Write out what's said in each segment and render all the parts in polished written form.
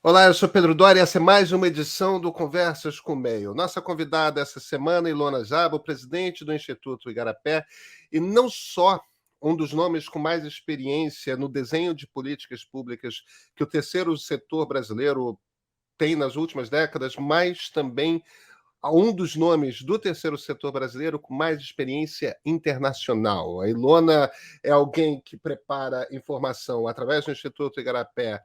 Olá, eu sou Pedro Doria e essa é mais uma edição do Conversas com o Meio. Nossa convidada essa semana, Ilona Szabo, presidente do Instituto Igarapé, e não só um dos nomes com mais experiência no desenho de políticas públicas que o terceiro setor brasileiro tem nas últimas décadas, mas também um dos nomes do terceiro setor brasileiro com mais experiência internacional. A Ilona é alguém que prepara informação através do Instituto Igarapé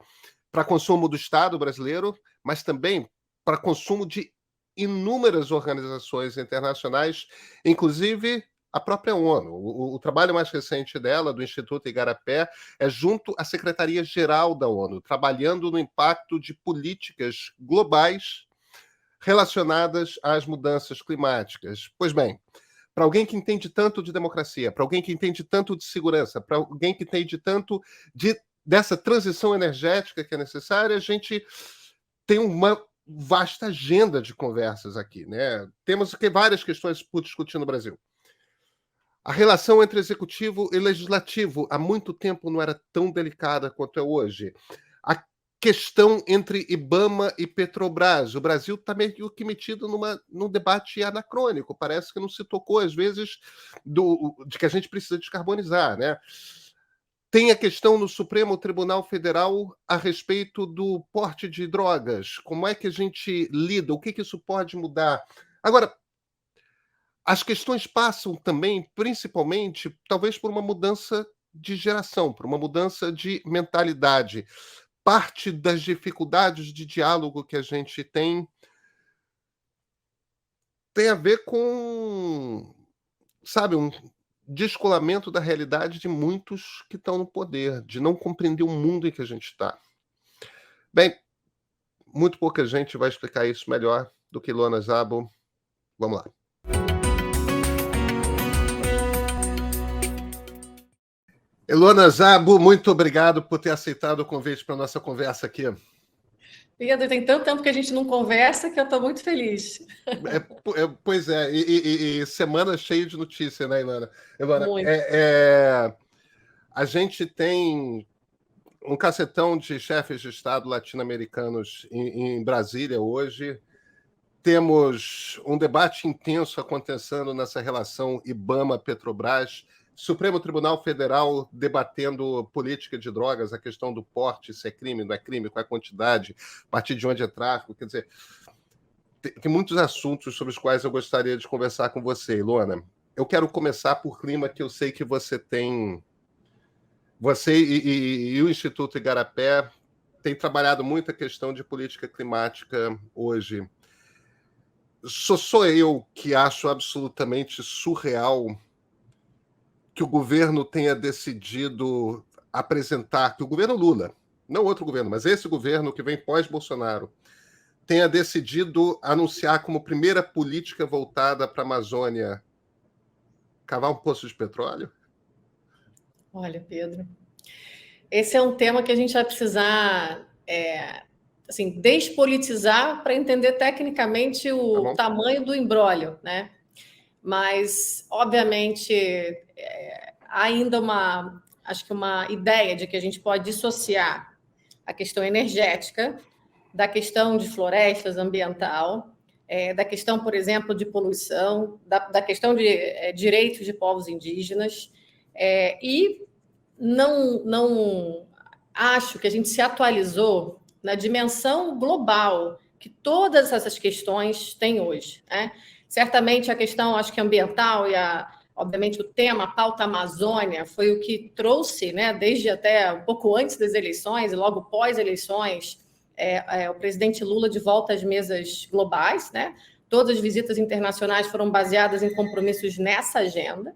para consumo do Estado brasileiro, mas também para consumo de inúmeras organizações internacionais, inclusive a própria ONU. O trabalho mais recente dela, do Instituto Igarapé, é junto à Secretaria-Geral da ONU, trabalhando no impacto de políticas globais relacionadas às mudanças climáticas. Pois bem, para alguém que entende tanto de democracia, para alguém que entende tanto de segurança, para alguém que entende tanto dessa transição energética que é necessária, a gente tem uma vasta agenda de conversas aqui, né? Temos aqui várias questões por discutir no Brasil. A relação entre executivo e legislativo há muito tempo não era tão delicada quanto é hoje. A questão entre IBAMA e Petrobras. O Brasil está meio que metido num debate anacrônico. Parece que não se tocou, às vezes, de que a gente precisa descarbonizar, né? Tem a questão no Supremo Tribunal Federal a respeito do porte de drogas. Como é que a gente lida? O que isso pode mudar? Agora, as questões passam também, principalmente, talvez por uma mudança de geração, por uma mudança de mentalidade. Parte das dificuldades de diálogo que a gente tem a ver com, sabe, um descolamento da realidade de muitos que estão no poder, de não compreender o mundo em que a gente está. Bem, muito pouca gente vai explicar isso melhor do que Ilona Szabo. Vamos lá. Ilona Szabo, muito obrigado por ter aceitado o convite para a nossa conversa aqui. Pedro, tem tanto tempo que a gente não conversa que eu estou muito feliz. Pois é, e semana cheia de notícia, né, Ilona? Muito. A gente tem um cacetão de chefes de Estado latino-americanos em Brasília hoje. Temos um debate intenso acontecendo nessa relação IBAMA-Petrobras, Supremo Tribunal Federal debatendo política de drogas, a questão do porte, se é crime, não é crime, qual é a quantidade, a partir de onde é tráfico. Quer dizer, tem muitos assuntos sobre os quais eu gostaria de conversar com você, Ilona. Eu quero começar por clima que eu sei que você tem. Você e o Instituto Igarapé têm trabalhado muito a questão de política climática hoje. Sou eu que acho absolutamente surreal que o governo tenha decidido apresentar, que o governo Lula, não outro governo, mas esse governo que vem pós-Bolsonaro, tenha decidido anunciar como primeira política voltada para a Amazônia cavar um poço de petróleo? Olha, Pedro, esse é um tema que a gente vai precisar assim, despolitizar para entender tecnicamente o tamanho do imbróglio, né? Mas, obviamente, há ainda acho que uma ideia de que a gente pode dissociar a questão energética da questão de florestas, ambiental, da questão, por exemplo, de poluição, da questão de direitos de povos indígenas, e não acho que a gente se atualizou na dimensão global que todas essas questões têm hoje, né? Certamente a questão, acho que ambiental e obviamente o tema, a pauta Amazônia, foi o que trouxe, né, desde até um pouco antes das eleições e logo pós-eleições, o presidente Lula de volta às mesas globais, né? Todas as visitas internacionais foram baseadas em compromissos nessa agenda.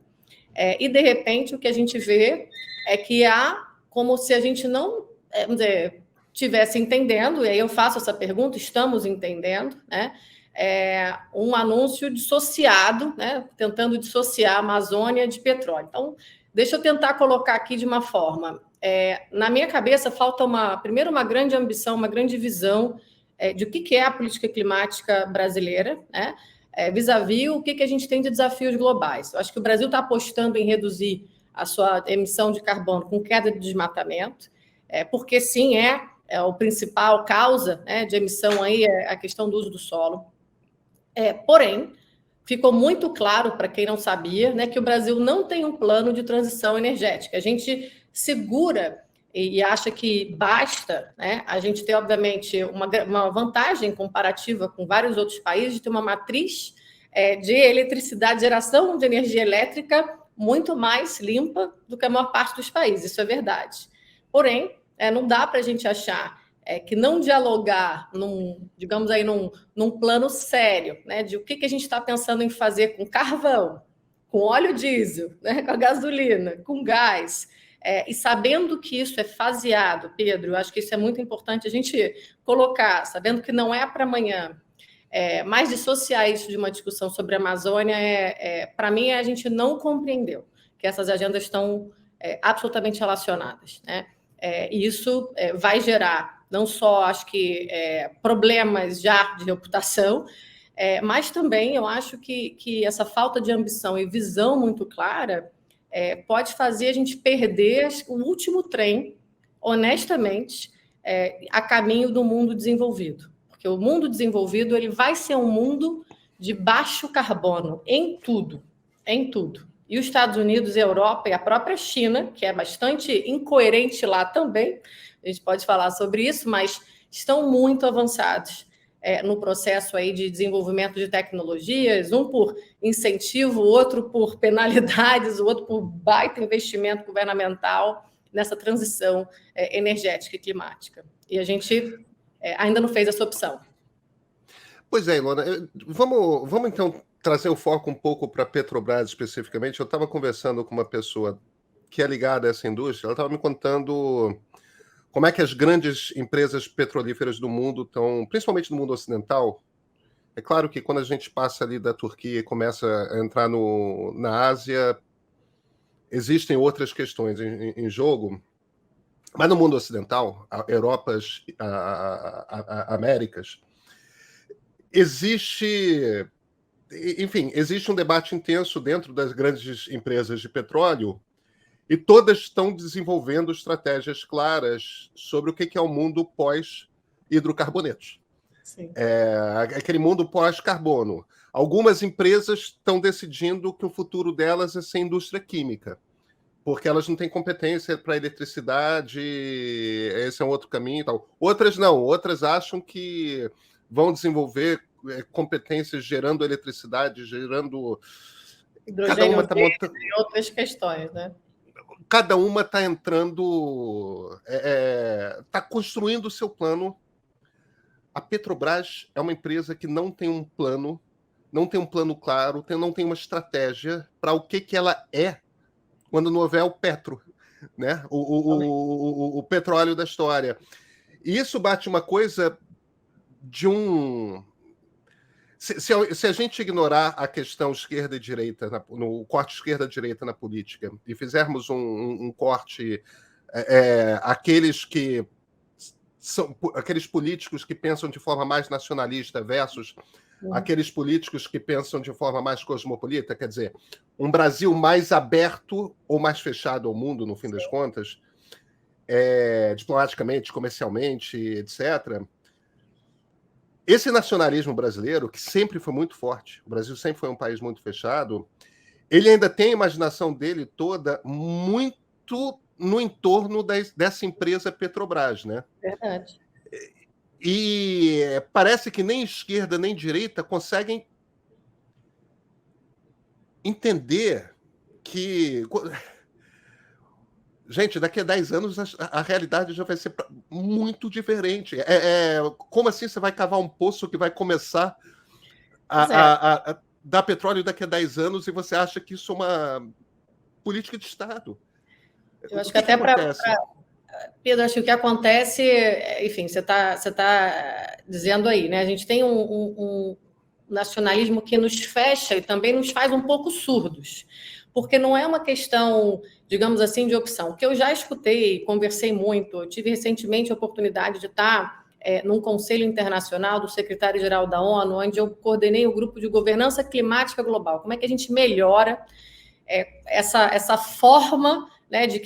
E, de repente, o que a gente vê é que há como se a gente não estivesse entendendo, e aí eu faço essa pergunta, estamos entendendo, né? Um anúncio dissociado, né? Tentando dissociar a Amazônia de petróleo. Então, deixa eu tentar colocar aqui de uma forma. Na minha cabeça, falta primeiro uma grande ambição, uma grande visão de o que é a política climática brasileira, né? Vis-à-vis o que a gente tem de desafios globais. Eu acho que o Brasil está apostando em reduzir a sua emissão de carbono com queda de desmatamento, porque sim, o principal causa, né, de emissão aí é a questão do uso do solo. Porém, ficou muito claro para quem não sabia, né, que o Brasil não tem um plano de transição energética. A gente segura e acha que basta, né, a gente ter, obviamente, uma vantagem comparativa com vários outros países de ter uma matriz de eletricidade, geração de energia elétrica muito mais limpa do que a maior parte dos países, isso é verdade. Porém, não dá para a gente achar que não dialogar digamos aí, num plano sério, né, de o que a gente está pensando em fazer com carvão, com óleo diesel, né, com a gasolina, com gás, e sabendo que isso é faseado, Pedro, eu acho que isso é muito importante a gente colocar, sabendo que não é para amanhã. Mais dissociar isso de uma discussão sobre a Amazônia, para mim, a gente não compreendeu que essas agendas estão absolutamente relacionadas, né? E isso vai gerar não só, acho que, problemas já de reputação, mas também eu acho que essa falta de ambição e visão muito clara pode fazer a gente perder o último trem, honestamente, a caminho do mundo desenvolvido. Porque o mundo desenvolvido ele vai ser um mundo de baixo carbono em tudo, em tudo. E os Estados Unidos, a Europa e a própria China, que é bastante incoerente lá também, a gente pode falar sobre isso, mas estão muito avançados no processo aí de desenvolvimento de tecnologias, um por incentivo, o outro por penalidades, o outro por baita investimento governamental nessa transição energética e climática. E a gente ainda não fez essa opção. Pois é, Ilona, vamos então trazer o foco um pouco para a Petrobras especificamente. Eu estava conversando com uma pessoa que é ligada a essa indústria, ela estava me contando como é que as grandes empresas petrolíferas do mundo estão, principalmente no mundo ocidental. É claro que quando a gente passa ali da Turquia e começa a entrar na Ásia, existem outras questões em jogo, mas no mundo ocidental, Europas, Américas, existe um debate intenso dentro das grandes empresas de petróleo e todas estão desenvolvendo estratégias claras sobre o que é o mundo pós-hidrocarbonetos. Aquele mundo pós-carbono. Algumas empresas estão decidindo que o futuro delas é ser indústria química, porque elas não têm competência para eletricidade, esse é um outro caminho e tal. Outras não, outras acham que vão desenvolver competências gerando eletricidade, gerando... Hidrogênio verde e outras questões, né? Cada uma está entrando... está construindo o seu plano. A Petrobras é uma empresa que não tem um plano, não tem um plano claro, não tem uma estratégia para o que ela é quando não houver o petro, né? O petróleo da história. E isso bate uma coisa de um... Se a gente ignorar a questão esquerda e direita, no corte esquerda-direita na política, e fizermos um corte, aqueles que são aqueles políticos que pensam de forma mais nacionalista versus aqueles políticos que pensam de forma mais cosmopolita, quer dizer, um Brasil mais aberto ou mais fechado ao mundo, no fim das contas, diplomaticamente, comercialmente, etc. Esse nacionalismo brasileiro, que sempre foi muito forte, o Brasil sempre foi um país muito fechado, ele ainda tem a imaginação dele toda muito no entorno dessa empresa Petrobras, né? Verdade. E parece que nem esquerda nem direita conseguem entender que... Gente, daqui a 10 anos a realidade já vai ser muito diferente. Como assim você vai cavar um poço que vai começar a dar petróleo daqui a 10 anos e você acha que isso é uma política de Estado? Eu acho que até para... Pedro, acho que o que acontece... Enfim, você tá dizendo aí, né? A gente tem um nacionalismo que nos fecha e também nos faz um pouco surdos. Porque não é uma questão, digamos assim, de opção. O que eu já escutei, conversei muito, eu tive recentemente a oportunidade de estar num Conselho Internacional do Secretário-Geral da ONU, onde eu coordenei o grupo de governança climática global. Como é que a gente melhora essa forma, né, de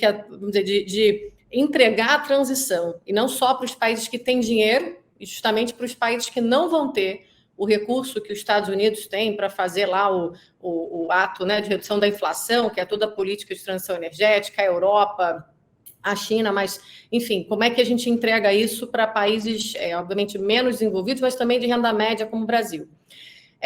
entregar a transição, e não só para os países que têm dinheiro, e justamente para os países que não vão ter o recurso que os Estados Unidos têm para fazer lá o ato, né, de redução da inflação, que é toda a política de transição energética, a Europa, a China, mas, enfim, como é que a gente entrega isso para países, obviamente, menos desenvolvidos, mas também de renda média, como o Brasil?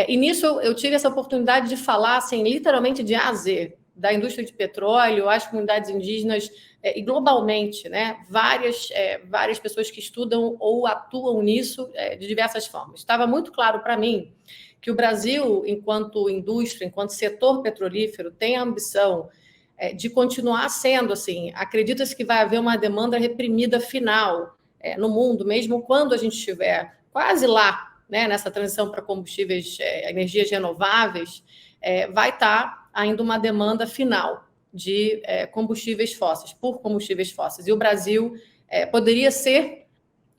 E nisso eu tive essa oportunidade de falar, assim, literalmente de A a Z, da indústria de petróleo, às comunidades indígenas, e globalmente, né? Várias pessoas que estudam ou atuam nisso de diversas formas. Estava muito claro para mim que o Brasil, enquanto indústria, enquanto setor petrolífero, tem a ambição de continuar sendo, assim, acredita-se que vai haver uma demanda reprimida final no mundo, mesmo quando a gente estiver quase lá, né, nessa transição para combustíveis, energias renováveis, vai estar ainda uma demanda final de combustíveis fósseis, por combustíveis fósseis. E o Brasil poderia ser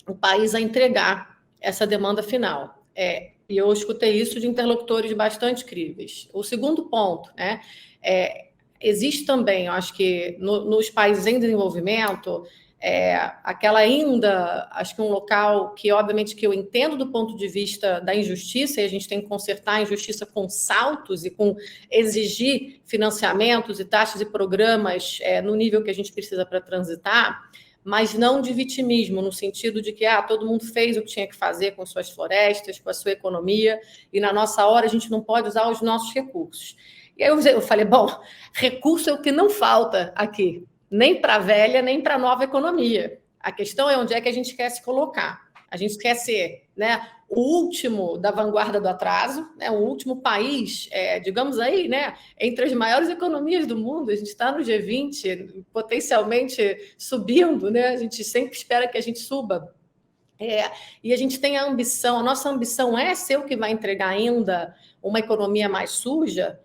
o país a entregar essa demanda final. E eu escutei isso de interlocutores bastante críveis. O segundo ponto, né, existe também, eu acho que nos países em desenvolvimento, aquela ainda, acho que um local que, obviamente, que eu entendo do ponto de vista da injustiça, e a gente tem que consertar a injustiça com saltos e com exigir financiamentos e taxas e programas no nível que a gente precisa para transitar, mas não de vitimismo, no sentido de que todo mundo fez o que tinha que fazer com suas florestas, com a sua economia, e na nossa hora a gente não pode usar os nossos recursos. E aí eu falei, bom, recurso é o que não falta aqui, nem para a velha, nem para a nova economia. A questão é onde é que a gente quer se colocar. A gente quer ser, né, o último da vanguarda do atraso, né, o último país, digamos aí, né, entre as maiores economias do mundo. A gente está no G20, potencialmente subindo, né? A gente sempre espera que a gente suba. E a gente tem a ambição, a nossa ambição é ser o que vai entregar ainda uma economia mais suja,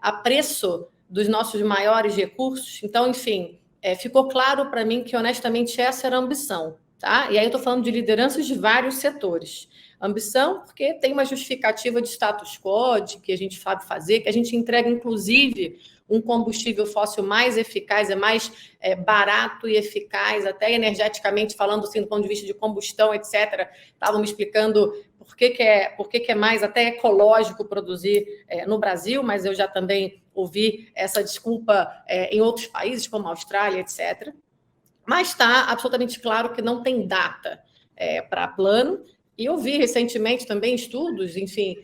a preço dos nossos maiores recursos. Então, enfim, ficou claro para mim que, honestamente, essa era a ambição. Tá? E aí eu estou falando de lideranças de vários setores. Ambição, porque tem uma justificativa de status quo, de que a gente sabe fazer, que a gente entrega, inclusive, um combustível fóssil mais eficaz, mais barato e eficaz, até energeticamente falando, assim, do ponto de vista de combustão, etc. Estavam me explicando por que é mais até ecológico produzir no Brasil, mas eu já também ouvi essa desculpa em outros países, como a Austrália, etc. Mas está absolutamente claro que não tem data para plano. E eu vi recentemente também estudos, enfim,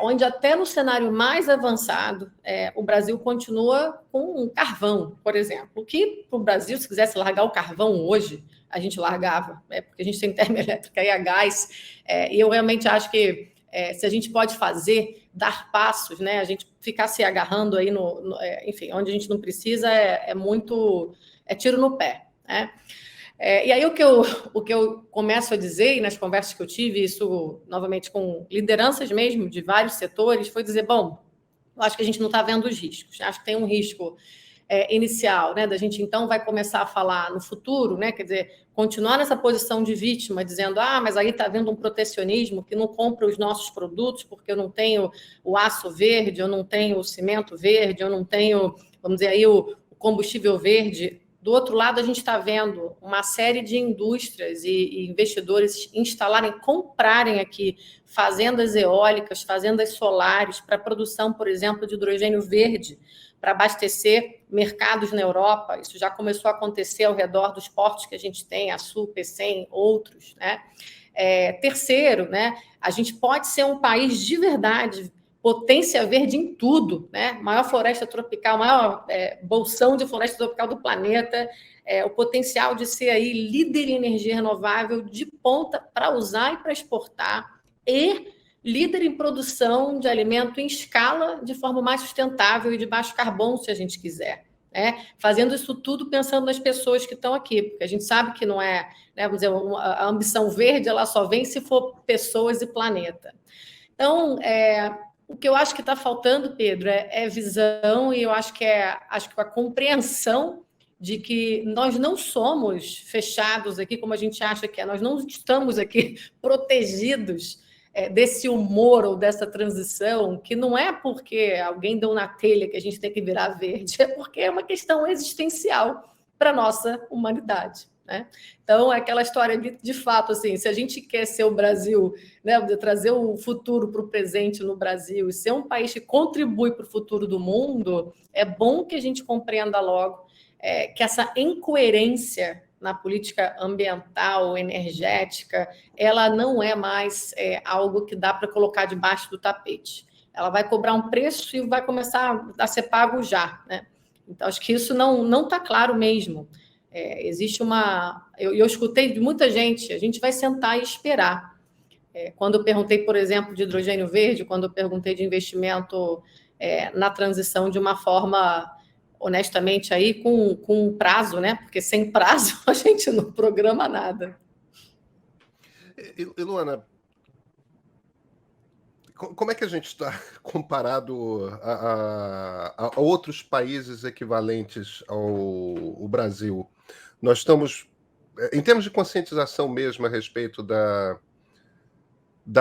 onde até no cenário mais avançado, o Brasil continua com carvão, por exemplo. O que para o Brasil, se quisesse largar o carvão hoje, a gente largava, porque a gente tem termoelétrica e a gás. E eu realmente acho que se a gente pode dar passos, né, a gente ficar se agarrando aí, enfim, onde a gente não precisa, muito tiro no pé. E aí o que eu começo a dizer, e nas conversas que eu tive, isso novamente com lideranças mesmo de vários setores, foi dizer, bom, eu acho que a gente não está vendo os riscos, acho que tem um risco inicial, né, da gente então vai começar a falar no futuro, né, quer dizer, continuar nessa posição de vítima, dizendo, mas aí está havendo um protecionismo que não compra os nossos produtos porque eu não tenho o aço verde, eu não tenho o cimento verde, eu não tenho, vamos dizer aí, o combustível verde. Do outro lado, a gente está vendo uma série de indústrias e investidores comprarem aqui fazendas eólicas, fazendas solares para produção, por exemplo, de hidrogênio verde, para abastecer mercados na Europa. Isso já começou a acontecer ao redor dos portos que a gente tem, Açu, Pecém, outros. Né? Terceiro, né, a gente pode ser um país de verdade, potência verde em tudo, né? Maior floresta tropical, maior bolsão de floresta tropical do planeta, o potencial de ser aí líder em energia renovável de ponta para usar e para exportar, e líder em produção de alimento em escala de forma mais sustentável e de baixo carbono, se a gente quiser. Fazendo isso tudo pensando nas pessoas que estão aqui, porque a gente sabe que não é, né, vamos dizer, a ambição verde, ela só vem se for pessoas e planeta. Então, o que eu acho que está faltando, Pedro, é visão, e eu acho que a compreensão de que nós não somos fechados aqui, como a gente acha que é, nós não estamos aqui protegidos desse humor ou dessa transição, que não é porque alguém deu na telha que a gente tem que virar verde, é porque é uma questão existencial para a nossa humanidade, né? Então, é aquela história de fato, assim, se a gente quer ser o Brasil, né, trazer o futuro para o presente no Brasil e ser um país que contribui para o futuro do mundo, é bom que a gente compreenda logo que essa incoerência na política ambiental, energética, ela não é mais algo que dá para colocar debaixo do tapete. Ela vai cobrar um preço e vai começar a ser pago já, né? Então, acho que isso não está claro mesmo. Existe uma... Eu escutei de muita gente, a gente vai sentar e esperar. Quando eu perguntei, por exemplo, de hidrogênio verde, quando eu perguntei de investimento na transição de uma forma... honestamente, aí com prazo, né? Porque sem prazo a gente não programa nada. E Luana, como é que a gente está comparado a outros países equivalentes ao Brasil? Nós estamos, em termos de conscientização mesmo a respeito da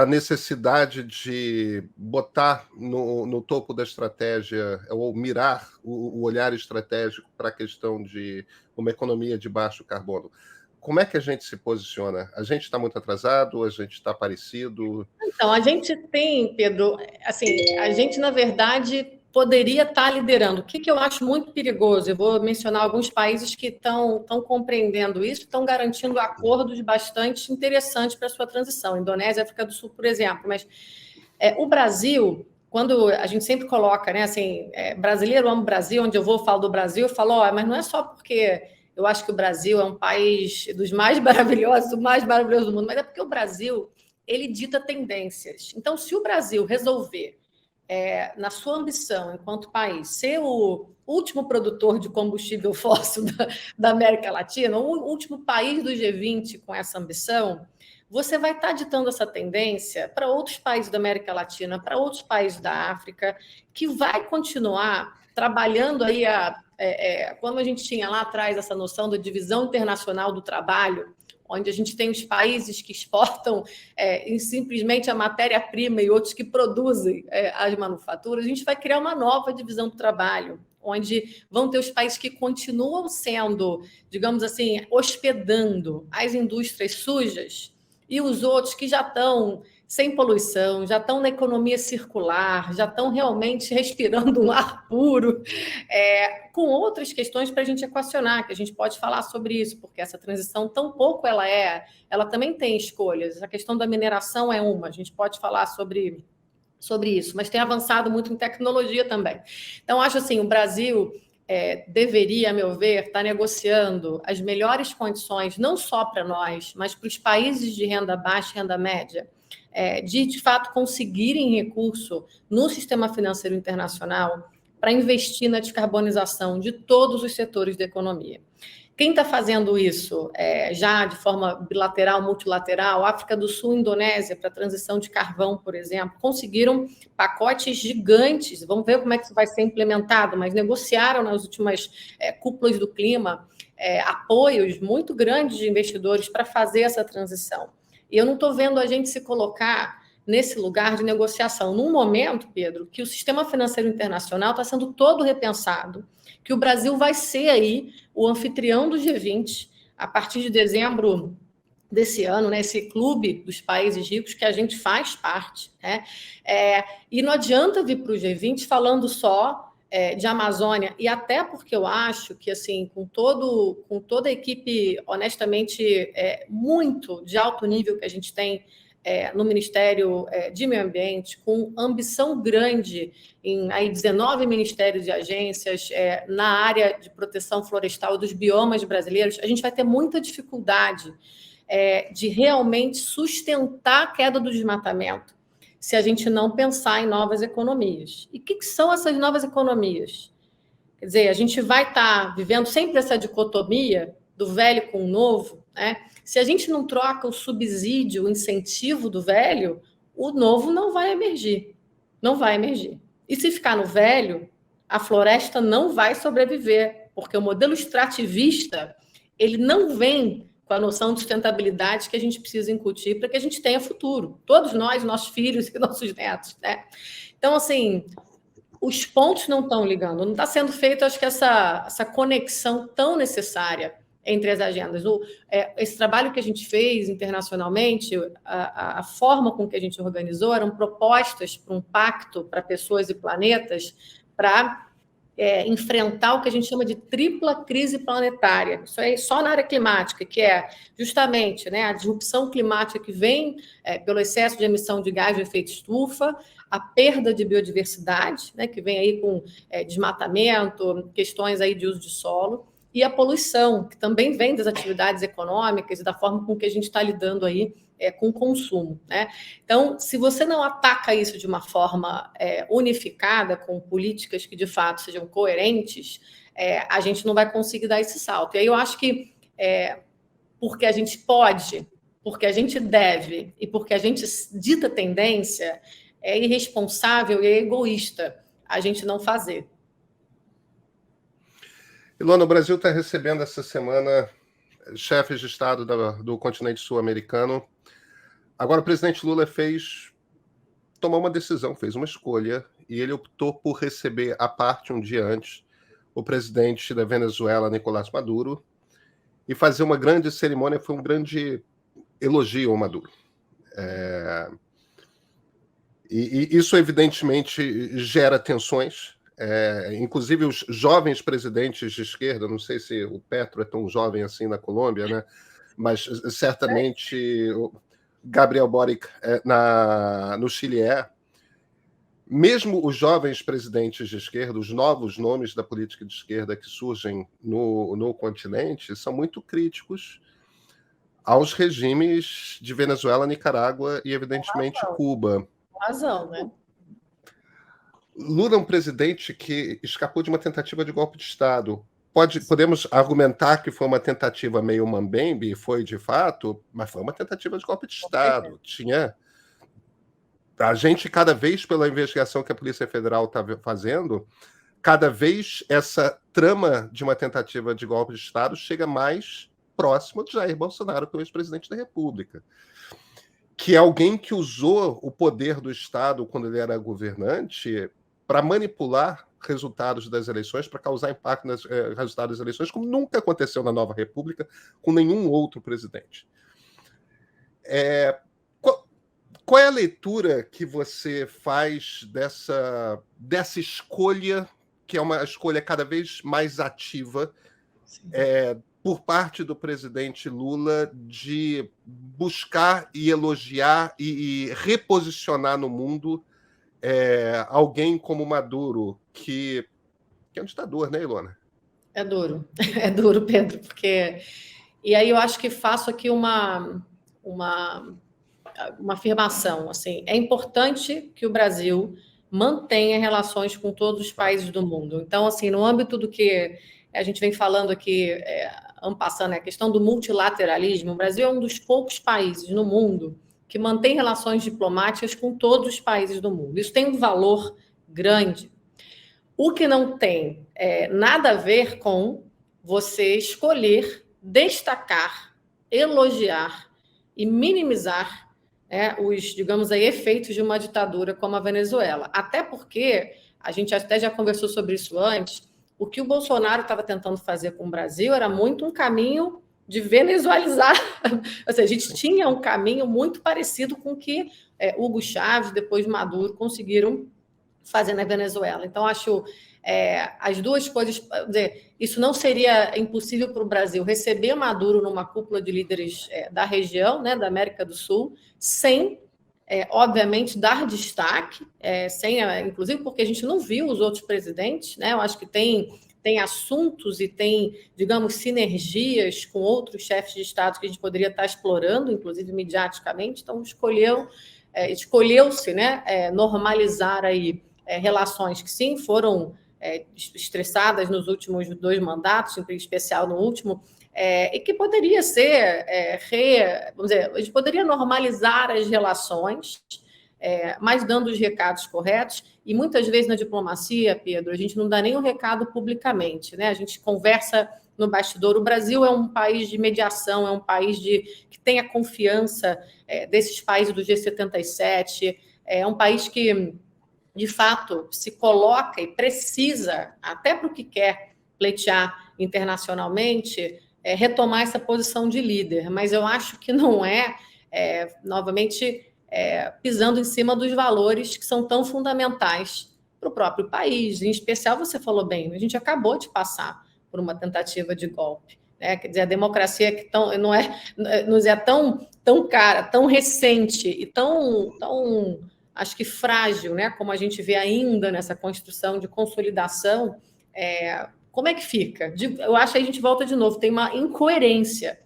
necessidade de botar no topo da estratégia, ou mirar o olhar estratégico para a questão de uma economia de baixo carbono. Como é que a gente se posiciona? A gente está muito atrasado? A gente está parecido? Então, a gente tem, Pedro, assim, a gente, na verdade, poderia estar liderando. O que eu acho muito perigoso? Eu vou mencionar alguns países que estão compreendendo isso, estão garantindo acordos bastante interessantes para a sua transição. Indonésia, África do Sul, por exemplo. Mas o Brasil, quando a gente sempre coloca, né, assim, brasileiro ama o Brasil, onde eu vou, falo do Brasil, eu falo, mas não é só porque eu acho que o Brasil é um país dos mais maravilhosos, o mais maravilhoso do mundo, mas é porque o Brasil, ele dita tendências. Então, se o Brasil resolver, na sua ambição enquanto país, ser o último produtor de combustível fóssil da América Latina, o último país do G20 com essa ambição, você vai estar ditando essa tendência para outros países da América Latina, para outros países da África, que vai continuar trabalhando aí como a gente tinha lá atrás essa noção da divisão internacional do trabalho, onde a gente tem os países que exportam simplesmente a matéria-prima e outros que produzem as manufaturas, a gente vai criar uma nova divisão do trabalho, onde vão ter os países que continuam sendo, digamos assim, hospedando as indústrias sujas e os outros que já estão sem poluição, já estão na economia circular, já estão realmente respirando um ar puro, com outras questões para a gente equacionar, que a gente pode falar sobre isso, porque essa transição, tampouco ela também tem escolhas. A questão da mineração é uma, a gente pode falar sobre isso, mas tem avançado muito em tecnologia também. Então, acho assim, o Brasil deveria, a meu ver, estar negociando as melhores condições, não só para nós, mas para os países de renda baixa e renda média, de fato, conseguirem recurso no sistema financeiro internacional para investir na descarbonização de todos os setores da economia. Quem está fazendo isso já de forma bilateral, multilateral, África do Sul e Indonésia, para a transição de carvão, por exemplo, conseguiram pacotes gigantes, vamos ver como é que isso vai ser implementado, mas negociaram nas últimas cúpulas do clima apoios muito grandes de investidores para fazer essa transição. E eu não estou vendo a gente se colocar nesse lugar de negociação, num momento, Pedro, que o sistema financeiro internacional está sendo todo repensado, que o Brasil vai ser aí o anfitrião do G20 a partir de dezembro desse ano, né, esse clube dos países ricos que a gente faz parte, né? E não adianta vir para o G20 falando só de Amazônia, e até porque eu acho que, assim, com toda a equipe, honestamente, muito de alto nível que a gente tem no Ministério de Meio Ambiente, com ambição grande em 19 ministérios e agências na área de proteção florestal dos biomas brasileiros, a gente vai ter muita dificuldade de realmente sustentar a queda do desmatamento se a gente não pensar em novas economias. E o que são essas novas economias? Quer dizer, a gente vai estar vivendo sempre essa dicotomia do velho com o novo, né? Se a gente não troca o subsídio, o incentivo do velho, o novo não vai emergir. Não vai emergir. E se ficar no velho, a floresta não vai sobreviver, porque o modelo extrativista, ele não vem com a noção de sustentabilidade que a gente precisa incutir para que a gente tenha futuro. Todos nós, nossos filhos e nossos netos, né? Então, assim, os pontos não estão ligando, não está sendo feita, acho que essa conexão tão necessária entre as agendas. Esse trabalho que a gente fez internacionalmente, a forma com que a gente organizou eram propostas para um pacto para pessoas e planetas para enfrentar o que a gente chama de tripla crise planetária. Isso aí só na área climática, que é justamente, né, a disrupção climática que vem pelo excesso de emissão de gás de efeito estufa, a perda de biodiversidade, né, que vem aí com desmatamento, questões aí de uso de solo, e a poluição, que também vem das atividades econômicas e da forma com que a gente está lidando aí com o consumo, né? Então, se você não ataca isso de uma forma unificada, com políticas que de fato sejam coerentes, a gente não vai conseguir dar esse salto. E aí eu acho que porque a gente pode, porque a gente deve e porque a gente dita tendência, é irresponsável e é egoísta a gente não fazer. Ilona, o Brasil está recebendo essa semana chefes de Estado do continente sul-americano. Agora, o presidente Lula tomou uma decisão, fez uma escolha, e ele optou por receber à parte, um dia antes, o presidente da Venezuela, Nicolás Maduro, e fazer uma grande cerimônia. Foi um grande elogio ao Maduro. E isso, evidentemente, gera tensões. Inclusive, os jovens presidentes de esquerda, não sei se o Petro é tão jovem assim na Colômbia, né? Mas certamente Gabriel Boric no Chile mesmo os jovens presidentes de esquerda, os novos nomes da política de esquerda que surgem no continente, são muito críticos aos regimes de Venezuela, Nicarágua e, evidentemente, Cuba. Com razão, né? Lula é um presidente que escapou de uma tentativa de golpe de Estado. Podemos argumentar que foi uma tentativa meio mambembe, foi de fato, mas foi uma tentativa de golpe de Estado. Tinha a gente, cada vez, pela investigação que a Polícia Federal está fazendo, cada vez essa trama de uma tentativa de golpe de Estado chega mais próximo de Jair Bolsonaro, que é o ex-presidente da República, que é alguém que usou o poder do Estado quando ele era governante para manipular resultados das eleições, para causar impacto nos resultados das eleições, como nunca aconteceu na Nova República com nenhum outro presidente. Qual é a leitura que você faz dessa escolha, que é uma escolha cada vez mais ativa, por parte do presidente Lula, de buscar e elogiar e reposicionar no mundo alguém como Maduro, que é um ditador, né, Ilona? É duro, Pedro, porque... E aí eu acho que faço aqui uma afirmação, assim, é importante que o Brasil mantenha relações com todos os países do mundo. Então, assim, no âmbito do que a gente vem falando aqui, passando a questão do multilateralismo, o Brasil é um dos poucos países no mundo que mantém relações diplomáticas com todos os países do mundo. Isso tem um valor grande. O que não tem nada a ver com você escolher, destacar, elogiar e minimizar os, digamos aí, efeitos de uma ditadura como a Venezuela. Até porque, a gente até já conversou sobre isso antes, o que o Bolsonaro estava tentando fazer com o Brasil era muito um caminho de venezualizar. Ou seja, a gente tinha um caminho muito parecido com o que Hugo Chávez, depois Maduro, conseguiram fazer na Venezuela. Então, acho as duas coisas... Isso não seria impossível para o Brasil receber Maduro numa cúpula de líderes da região, né, da América do Sul, sem, obviamente, dar destaque, inclusive porque a gente não viu os outros presidentes, né? Eu acho que tem assuntos e tem, digamos, sinergias com outros chefes de Estado que a gente poderia estar explorando, inclusive mediaticamente. Então, escolheu-se, né, normalizar aí relações que, sim, foram estressadas nos últimos 2 mandatos, em especial no último, e que poderia ser, vamos dizer, a gente poderia normalizar as relações, mas dando os recados corretos. E muitas vezes na diplomacia, Pedro, a gente não dá nenhum recado publicamente, né? A gente conversa no bastidor. O Brasil é um país de mediação, é um país que tem a confiança desses países do G77, é um país que de fato, se coloca e precisa, até para o que quer pleitear internacionalmente, retomar essa posição de líder. Mas eu acho que não novamente, pisando em cima dos valores que são tão fundamentais para o próprio país. Em especial, você falou bem, a gente acabou de passar por uma tentativa de golpe. Quer dizer, a democracia que nos é tão cara, tão recente e tão acho que frágil, né? Como a gente vê ainda nessa construção de consolidação, como é que fica? Eu acho que a gente volta de novo, tem uma incoerência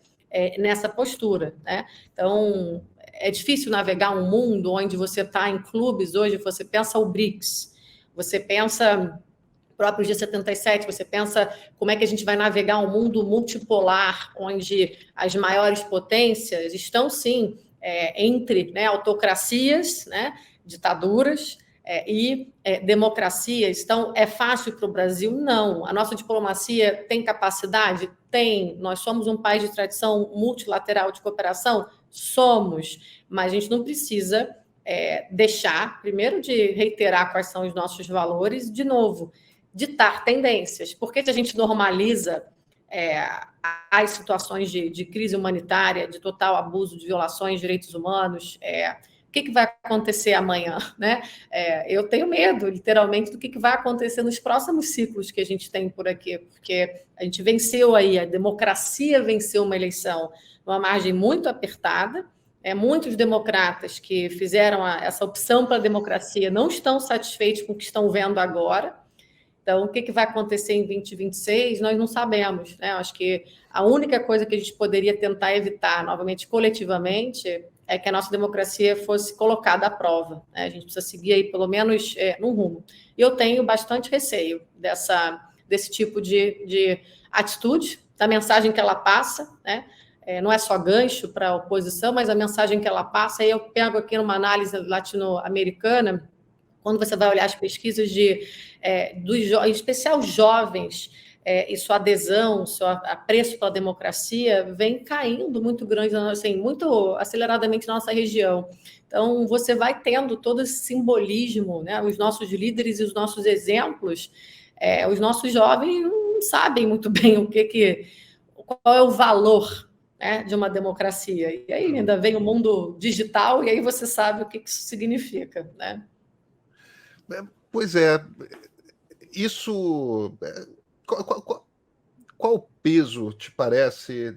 nessa postura, né? Então, é difícil navegar um mundo onde você está em clubes hoje, você pensa o BRICS, você pensa o próprio G77, você pensa como é que a gente vai navegar um mundo multipolar, onde as maiores potências estão, sim, entre, né, autocracias, né, ditaduras e democracias. Então, é fácil para o Brasil? Não. A nossa diplomacia tem capacidade? Tem. Nós somos um país de tradição multilateral de cooperação? Somos. Mas a gente não precisa deixar, primeiro, de reiterar quais são os nossos valores, de novo, ditar tendências. Porque se a gente normaliza as situações de crise humanitária, de total abuso, de violações de direitos humanos, o que vai acontecer amanhã, né? Eu tenho medo, literalmente, do que vai acontecer nos próximos ciclos que a gente tem por aqui, porque a gente venceu aí, a democracia venceu uma eleição numa margem muito apertada. Muitos democratas que fizeram essa opção para a democracia não estão satisfeitos com o que estão vendo agora. Então, o que vai acontecer em 2026, nós não sabemos, né? Acho que a única coisa que a gente poderia tentar evitar, novamente, coletivamente, é que a nossa democracia fosse colocada à prova, né? A gente precisa seguir aí, pelo menos, num rumo. E eu tenho bastante receio desse tipo de atitude, da mensagem que ela passa, né? Não é só gancho para a oposição, mas a mensagem que ela passa. Aí eu pego aqui numa análise latino-americana, quando você vai olhar as pesquisas em especial jovens, e sua adesão, seu apreço pela democracia vem caindo muito grande, assim, muito aceleradamente na nossa região. Então, você vai tendo todo esse simbolismo, né? Os nossos líderes e os nossos exemplos, os nossos jovens não sabem muito bem qual é o valor, né, de uma democracia. E aí ainda vem o mundo digital, e aí você sabe o que isso significa, né? Pois é, isso... Qual o peso, te parece,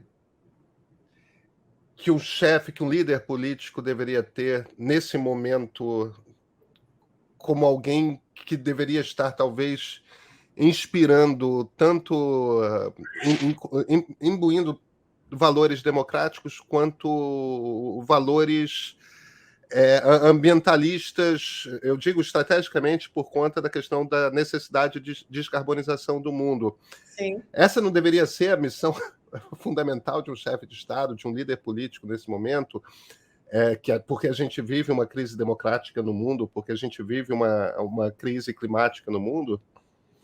que um chefe, que um líder político deveria ter nesse momento, como alguém que deveria estar, talvez, inspirando tanto, imbuindo valores democráticos quanto valores ambientalistas, eu digo estrategicamente por conta da questão da necessidade de descarbonização do mundo. Sim. Essa não deveria ser a missão fundamental de um chefe de Estado, de um líder político nesse momento, porque a gente vive uma crise democrática no mundo, porque a gente vive uma crise climática no mundo?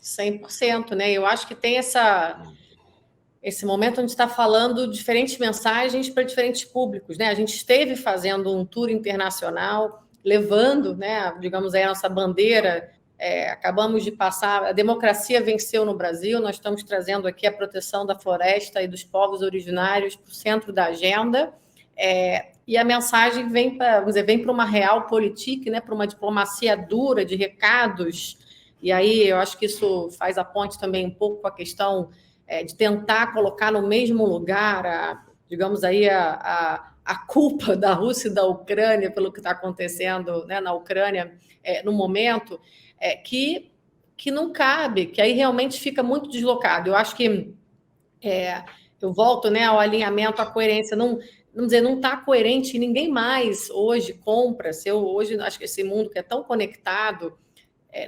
100%, né? Eu acho que tem esse momento onde está falando diferentes mensagens para diferentes públicos, né? A gente esteve fazendo um tour internacional, levando, né, digamos aí, a nossa bandeira. Acabamos de passar, a democracia venceu no Brasil, nós estamos trazendo aqui a proteção da floresta e dos povos originários para o centro da agenda, e a mensagem vem para uma realpolitik, né, para uma diplomacia dura de recados, e aí eu acho que isso faz a ponte também um pouco com a questão de tentar colocar no mesmo lugar, digamos aí, a culpa da Rússia e da Ucrânia pelo que está acontecendo, né, na Ucrânia no momento, que não cabe, que aí realmente fica muito deslocado. Eu acho que eu volto, né, ao alinhamento, à coerência. Não está coerente, ninguém mais hoje compra. Hoje acho que esse mundo que é tão conectado,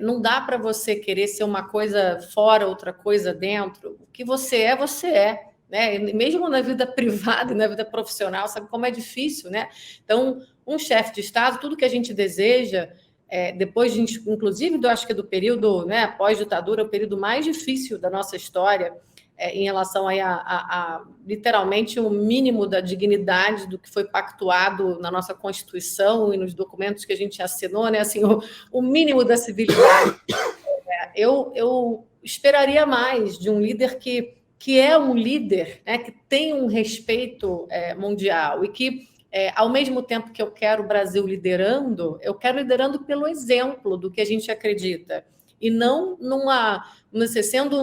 não dá para você querer ser uma coisa fora, outra coisa dentro. O que você é, né? E mesmo na vida privada e na vida profissional, sabe como é difícil, né? Então, um chefe de Estado, tudo que a gente deseja, depois, inclusive, acho que do período, né, pós-ditadura, o período mais difícil da nossa história, em relação aí a literalmente o mínimo da dignidade do que foi pactuado na nossa Constituição e nos documentos que a gente assinou, né? Assim, o mínimo da civilidade. Eu esperaria mais de um líder que é um líder, né? Que tem um respeito mundial e que, ao mesmo tempo que eu quero o Brasil liderando, eu quero liderando pelo exemplo do que a gente acredita e não sendo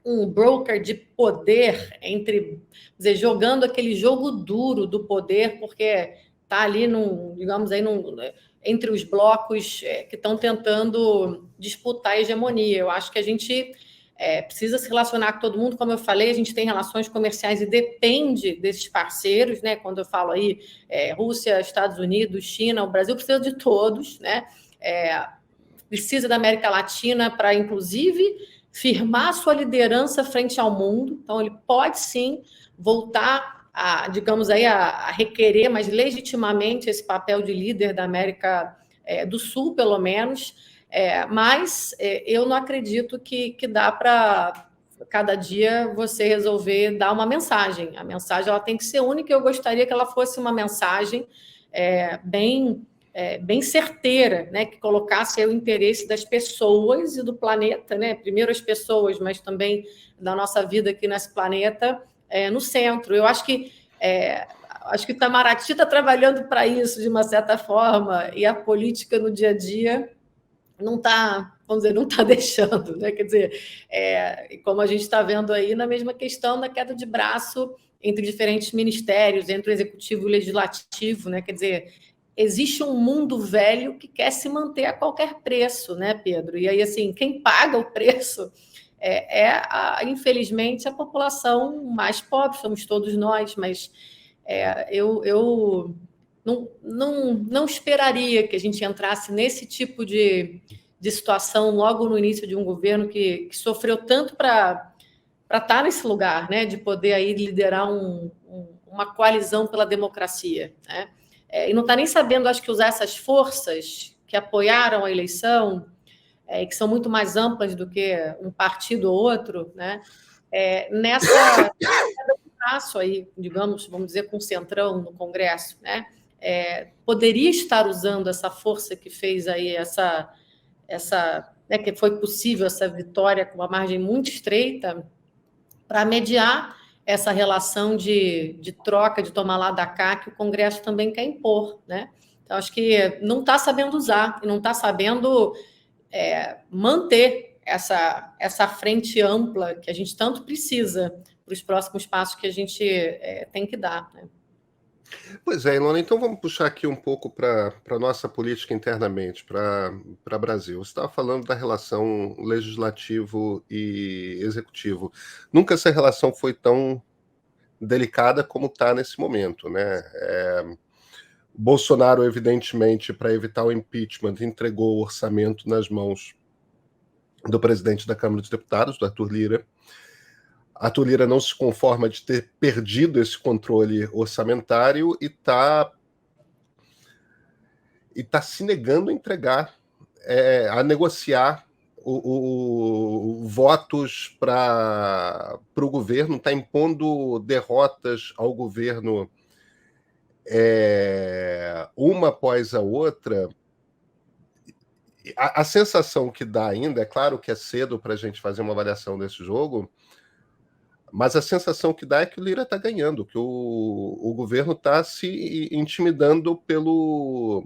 um broker de poder jogando aquele jogo duro do poder, porque está ali digamos aí entre os blocos que estão tentando disputar a hegemonia. Eu acho que a gente precisa se relacionar com todo mundo, como eu falei, a gente tem relações comerciais e depende desses parceiros, né? Quando eu falo aí Rússia, Estados Unidos, China, o Brasil precisa de todos, né? Precisa da América Latina para, inclusive, firmar sua liderança frente ao mundo. Então, ele pode, sim, voltar digamos aí, a requerer mais legitimamente esse papel de líder da América do Sul, pelo menos, mas eu não acredito que dá para, cada dia, você resolver dar uma mensagem. A mensagem ela tem que ser única e eu gostaria que ela fosse uma mensagem bem certeira, né, que colocasse o interesse das pessoas e do planeta, né, primeiro as pessoas, mas também da nossa vida aqui nesse planeta, no centro. Eu acho que o Itamaraty está trabalhando para isso, de uma certa forma, e a política no dia a dia não está, vamos dizer, não está deixando, né? Quer dizer, como a gente está vendo aí na mesma questão da queda de braço entre diferentes ministérios, entre o executivo e o legislativo, né? Quer dizer, existe um mundo velho que quer se manter a qualquer preço, né, Pedro? E aí, assim, quem paga o preço infelizmente, a população mais pobre, somos todos nós, mas eu não esperaria que a gente entrasse nesse tipo de situação logo no início de um governo que sofreu tanto para estar nesse lugar, né, de poder aí liderar uma coalizão pela democracia, né? E não está nem sabendo, acho que, usar essas forças que apoiaram a eleição, que são muito mais amplas do que um partido ou outro, né? Nessa passo aí, digamos, vamos dizer, com o Centrão no Congresso, né? Poderia estar usando essa força que fez aí que foi possível essa vitória com uma margem muito estreita para mediar essa relação de troca, de tomar lá da cá, que o Congresso também quer impor, né? Então, acho que não está sabendo usar, e não está sabendo manter essa frente ampla que a gente tanto precisa para os próximos passos que a gente tem que dar, né? Pois é, Ilona, então vamos puxar aqui um pouco para a nossa política internamente, para o Brasil. Você estava falando da relação legislativo e executivo. Nunca essa relação foi tão delicada como está nesse momento, né? Bolsonaro, evidentemente, para evitar o impeachment, entregou o orçamento nas mãos do presidente da Câmara dos Deputados, do Arthur Lira. Arthur Lira não se conforma de ter perdido esse controle orçamentário e está se negando a entregar, a negociar votos para o governo, está impondo derrotas ao governo uma após a outra. A sensação que dá ainda, é claro que é cedo para a gente fazer uma avaliação desse jogo, mas a sensação que dá é que o Lira está ganhando, que o governo está se intimidando pelo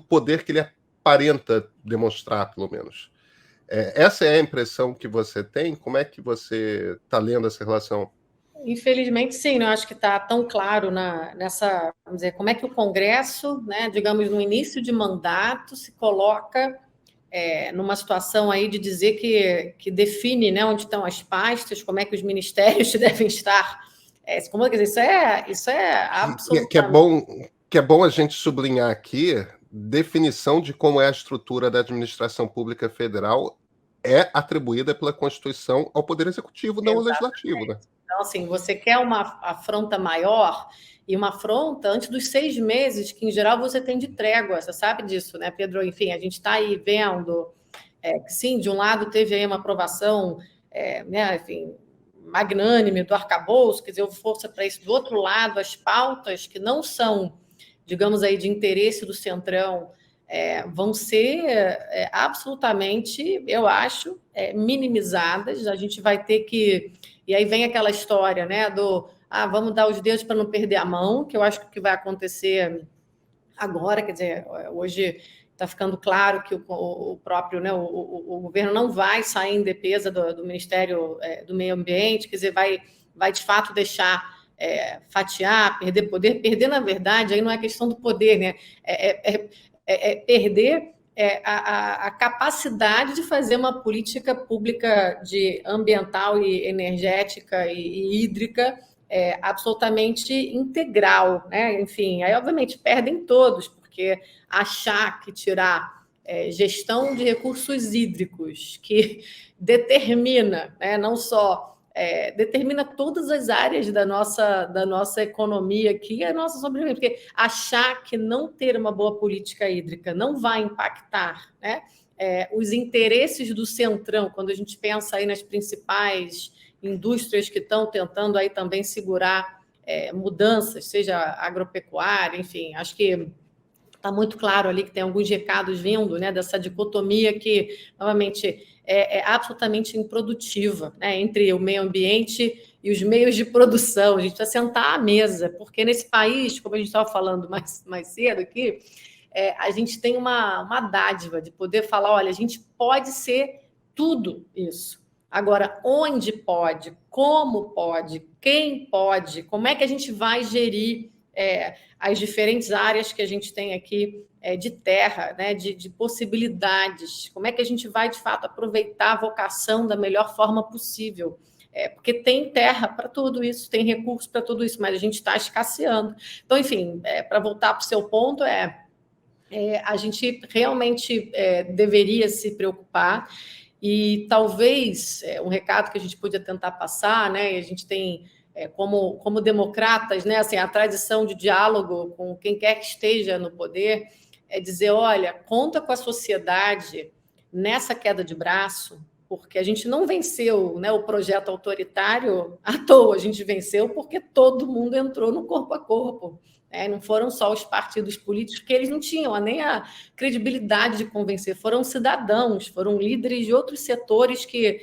poder que ele aparenta demonstrar, pelo menos. Essa é a impressão que você tem? Como é que você está lendo essa relação? Infelizmente, sim, não acho que está tão claro nessa, vamos dizer, como é que o Congresso, né, digamos, no início de mandato, se coloca numa situação aí de dizer que define, né, onde estão as pastas, como é que os ministérios devem estar. Como, quer dizer, isso é absolutamente... Que é bom a gente sublinhar aqui, definição de como é a estrutura da administração pública federal é atribuída pela Constituição ao Poder Executivo, não ao Legislativo, né? Então, assim, você quer uma afronta maior, e uma afronta antes dos 6 meses, que, em geral, você tem de trégua, você sabe disso, né, Pedro? Enfim, a gente está aí vendo que, sim, de um lado teve aí uma aprovação né, enfim, magnânime do arcabouço, quer dizer, houve força para isso. Do outro lado, as pautas que não são, digamos aí, de interesse do Centrão, vão ser absolutamente, eu acho, minimizadas. A gente vai ter que... E aí vem aquela história, né, vamos dar os dedos para não perder a mão, que eu acho que o que vai acontecer agora, quer dizer, hoje está ficando claro que o próprio, né, o governo não vai sair em defesa do Ministério do Meio Ambiente, quer dizer, vai de fato deixar fatiar, perder poder. Perder, na verdade, aí não é questão do poder, né? Perder a capacidade de fazer uma política pública ambiental e energética e hídrica absolutamente integral, né? Enfim, aí obviamente perdem todos, porque achar que tirar gestão de recursos hídricos, que determina, né, não só determina todas as áreas da nossa economia aqui, a nossa sobrevivência, porque achar que não ter uma boa política hídrica não vai impactar, né, os interesses do Centrão, quando a gente pensa aí nas principais indústrias que estão tentando aí também segurar mudanças, seja agropecuária, enfim, acho que está muito claro ali que tem alguns recados vindo, né, dessa dicotomia que, novamente, é absolutamente improdutiva, né, entre o meio ambiente e os meios de produção. A gente precisa sentar à mesa, porque nesse país, como a gente estava falando mais cedo aqui, a gente tem uma dádiva de poder falar, olha, a gente pode ser tudo isso. Agora, onde pode, como pode, quem pode, como é que a gente vai gerir as diferentes áreas que a gente tem aqui de terra, né, de possibilidades, como é que a gente vai, de fato, aproveitar a vocação da melhor forma possível, porque tem terra para tudo isso, tem recurso para tudo isso, mas a gente está escasseando. Então, enfim, para voltar para o seu ponto, a gente realmente deveria se preocupar e talvez um recado que a gente podia tentar passar, né, e a gente tem... como democratas, né, assim, a tradição de diálogo com quem quer que esteja no poder, dizer, olha, conta com a sociedade nessa queda de braço, porque a gente não venceu, né, o projeto autoritário à toa, a gente venceu porque todo mundo entrou no corpo a corpo. Não foram só os partidos políticos, que eles não tinham nem a credibilidade de convencer, foram cidadãos, foram líderes de outros setores que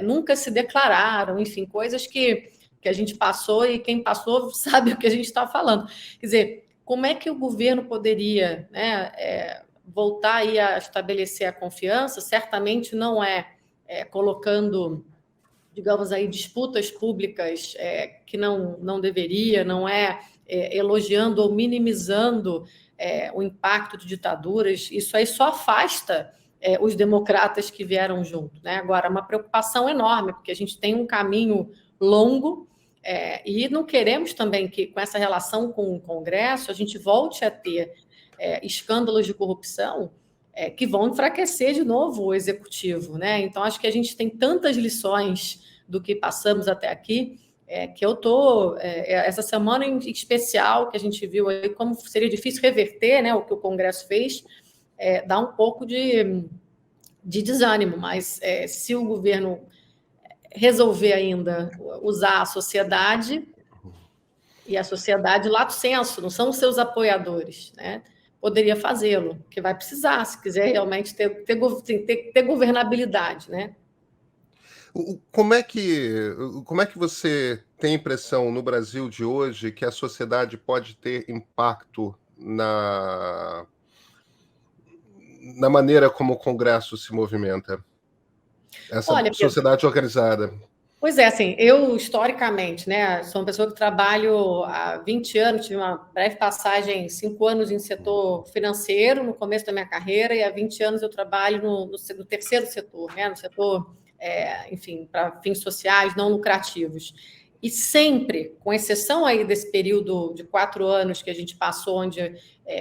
nunca se declararam, enfim, coisas que a gente passou e quem passou sabe o que a gente está falando. Quer dizer, como é que o governo poderia, né, voltar aí a estabelecer a confiança? Certamente não colocando, digamos aí, disputas públicas que não deveria, não elogiando ou minimizando o impacto de ditaduras. Isso aí só afasta os democratas que vieram junto, né? Agora, uma preocupação enorme, porque a gente tem um caminho longo, e não queremos também que, com essa relação com o Congresso, a gente volte a ter escândalos de corrupção que vão enfraquecer de novo o Executivo, né? Então, acho que a gente tem tantas lições do que passamos até aqui, que eu estou... essa semana em especial, que a gente viu aí como seria difícil reverter, né, o que o Congresso fez, dá um pouco de desânimo, mas se o governo resolver ainda usar a sociedade, e a sociedade lato sensu, não são os seus apoiadores, né? Poderia fazê-lo, que vai precisar, se quiser realmente ter governabilidade, né? Como é que você tem impressão no Brasil de hoje que a sociedade pode ter impacto na maneira como o Congresso se movimenta? Essa sociedade organizada. Pois é, assim, eu, historicamente, né, sou uma pessoa que trabalho há 20 anos, tive uma breve passagem, 5 anos em setor financeiro, no começo da minha carreira, e há 20 anos eu trabalho no terceiro setor, né, no setor, enfim, para fins sociais, não lucrativos. E sempre, com exceção aí desse período de 4 anos que a gente passou, onde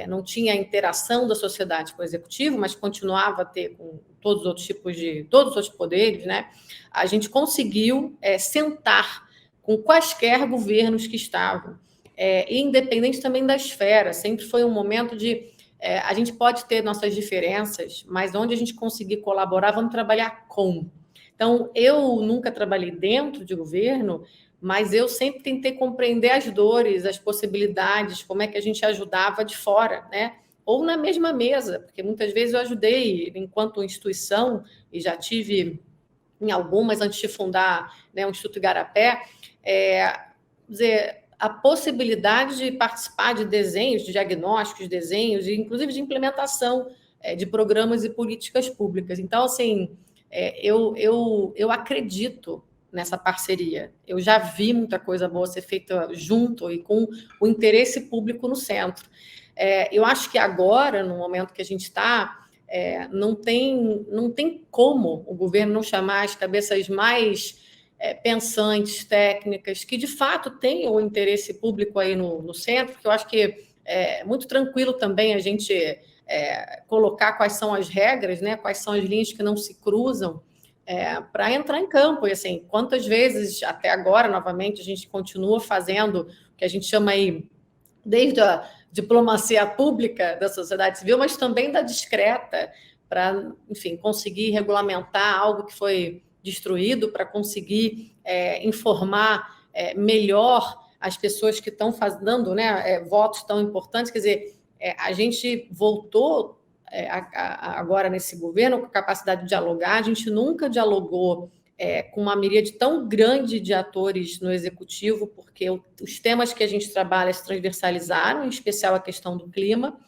não tinha interação da sociedade com o executivo, mas continuava a ter com todos os outros tipos todos os outros poderes, né? A gente conseguiu sentar com quaisquer governos que estavam, independente também da esfera. Sempre foi um momento de... a gente pode ter nossas diferenças, mas onde a gente conseguir colaborar, vamos trabalhar com. Então, eu nunca trabalhei dentro de governo, mas eu sempre tentei compreender as dores, as possibilidades, como é que a gente ajudava de fora, né? Ou na mesma mesa, porque muitas vezes eu ajudei enquanto instituição, e já tive em algumas antes de fundar, né, o Instituto Igarapé, dizer, a possibilidade de participar de desenhos, de diagnósticos, desenhos, e inclusive de implementação de programas e políticas públicas. Então, assim, eu acredito nessa parceria. Eu já vi muita coisa boa ser feita junto e com o interesse público no centro. Eu acho que agora, no momento que a gente está, não tem como o governo não chamar as cabeças mais pensantes, técnicas, que de fato tenham o interesse público aí no centro, porque eu acho que é muito tranquilo também a gente colocar quais são as regras, né, quais são as linhas que não se cruzam, para entrar em campo. E assim, quantas vezes, até agora, novamente, a gente continua fazendo o que a gente chama aí, desde a diplomacia pública da sociedade civil, mas também da discreta, para, enfim, conseguir regulamentar algo que foi destruído, para conseguir informar melhor as pessoas que estão dando, né, votos tão importantes. Quer dizer, a gente voltou agora nesse governo com a capacidade de dialogar. A gente nunca dialogou com uma miríade tão grande de atores no executivo, porque os temas que a gente trabalha se transversalizaram, em especial a questão do clima.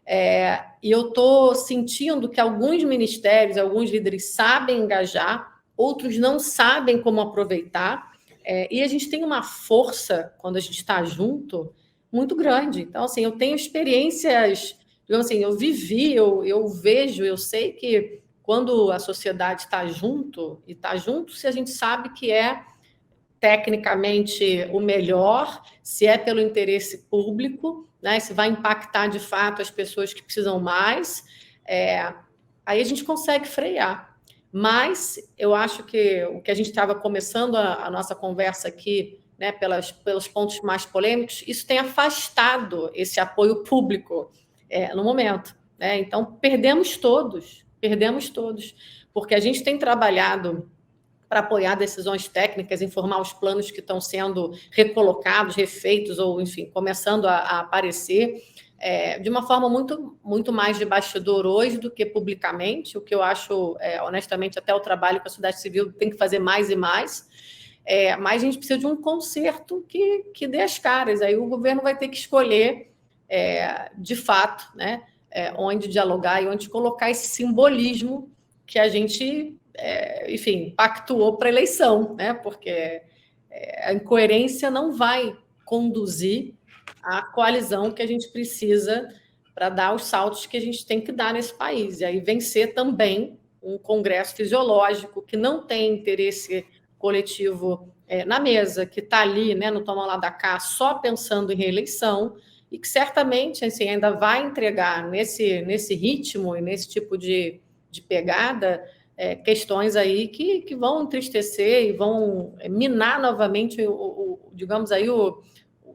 E eu estou sentindo que alguns ministérios, alguns líderes sabem engajar, outros não sabem como aproveitar, e a gente tem uma força, quando a gente está junto, muito grande. Então, assim, eu tenho experiências, digamos assim, eu vivi, eu vejo, eu sei que quando a sociedade está junto, e está junto se a gente sabe que é tecnicamente o melhor, se é pelo interesse público, né, se vai impactar de fato as pessoas que precisam mais, aí a gente consegue frear. Mas eu acho que o que a gente estava começando a nossa conversa aqui, né, pelos pontos mais polêmicos, isso tem afastado esse apoio público no momento, né? Então, perdemos todos, porque a gente tem trabalhado para apoiar decisões técnicas, informar os planos que estão sendo recolocados, refeitos, ou, enfim, começando a aparecer, de uma forma muito, muito mais de bastidor hoje do que publicamente, o que eu acho, honestamente, até o trabalho que a sociedade civil tem que fazer mais e mais, mas a gente precisa de um conserto que dê as caras. Aí o governo vai ter que escolher, de fato, né, onde dialogar e onde colocar esse simbolismo que a gente, enfim, pactuou para a eleição, né? Porque a incoerência não vai conduzir à coalizão que a gente precisa para dar os saltos que a gente tem que dar nesse país. E aí vencer também um Congresso fisiológico que não tem interesse coletivo na mesa, que está ali, né, no toma lá da cá, só pensando em reeleição, e que certamente, assim, ainda vai entregar nesse ritmo e nesse tipo de pegada questões aí que vão entristecer e vão minar novamente digamos aí,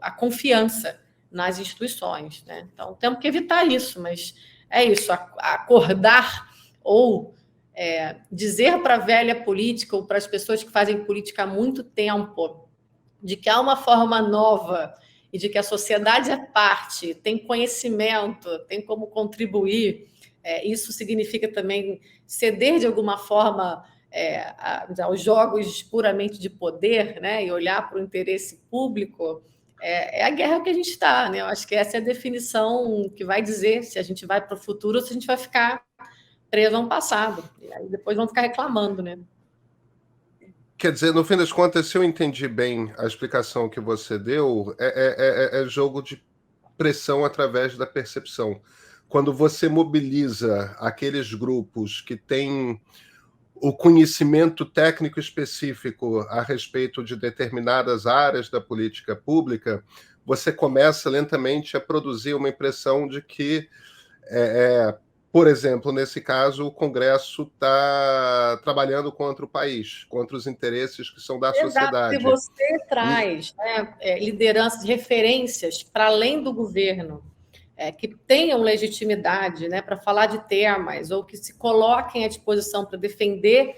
a confiança nas instituições, né? Então, temos que evitar isso, mas é isso, acordar ou dizer para a velha política ou para as pessoas que fazem política há muito tempo de que há uma forma nova e de que a sociedade é parte, tem conhecimento, tem como contribuir. Isso significa também ceder de alguma forma aos jogos puramente de poder, né, e olhar para o interesse público. É a guerra que a gente está, né? Eu acho que essa é a definição que vai dizer se a gente vai para o futuro ou se a gente vai ficar preso a um passado. E aí depois vão ficar reclamando, né? Quer dizer, no fim das contas, se eu entendi bem a explicação que você deu, é jogo de pressão através da percepção. Quando você mobiliza aqueles grupos que têm o conhecimento técnico específico a respeito de determinadas áreas da política pública, você começa lentamente a produzir uma impressão de que, por exemplo, nesse caso, o Congresso está trabalhando contra o país, contra os interesses que são da sociedade. Se você traz lideranças, referências para além do governo, que tenham legitimidade, né, para falar de temas, ou que se coloquem à disposição para defender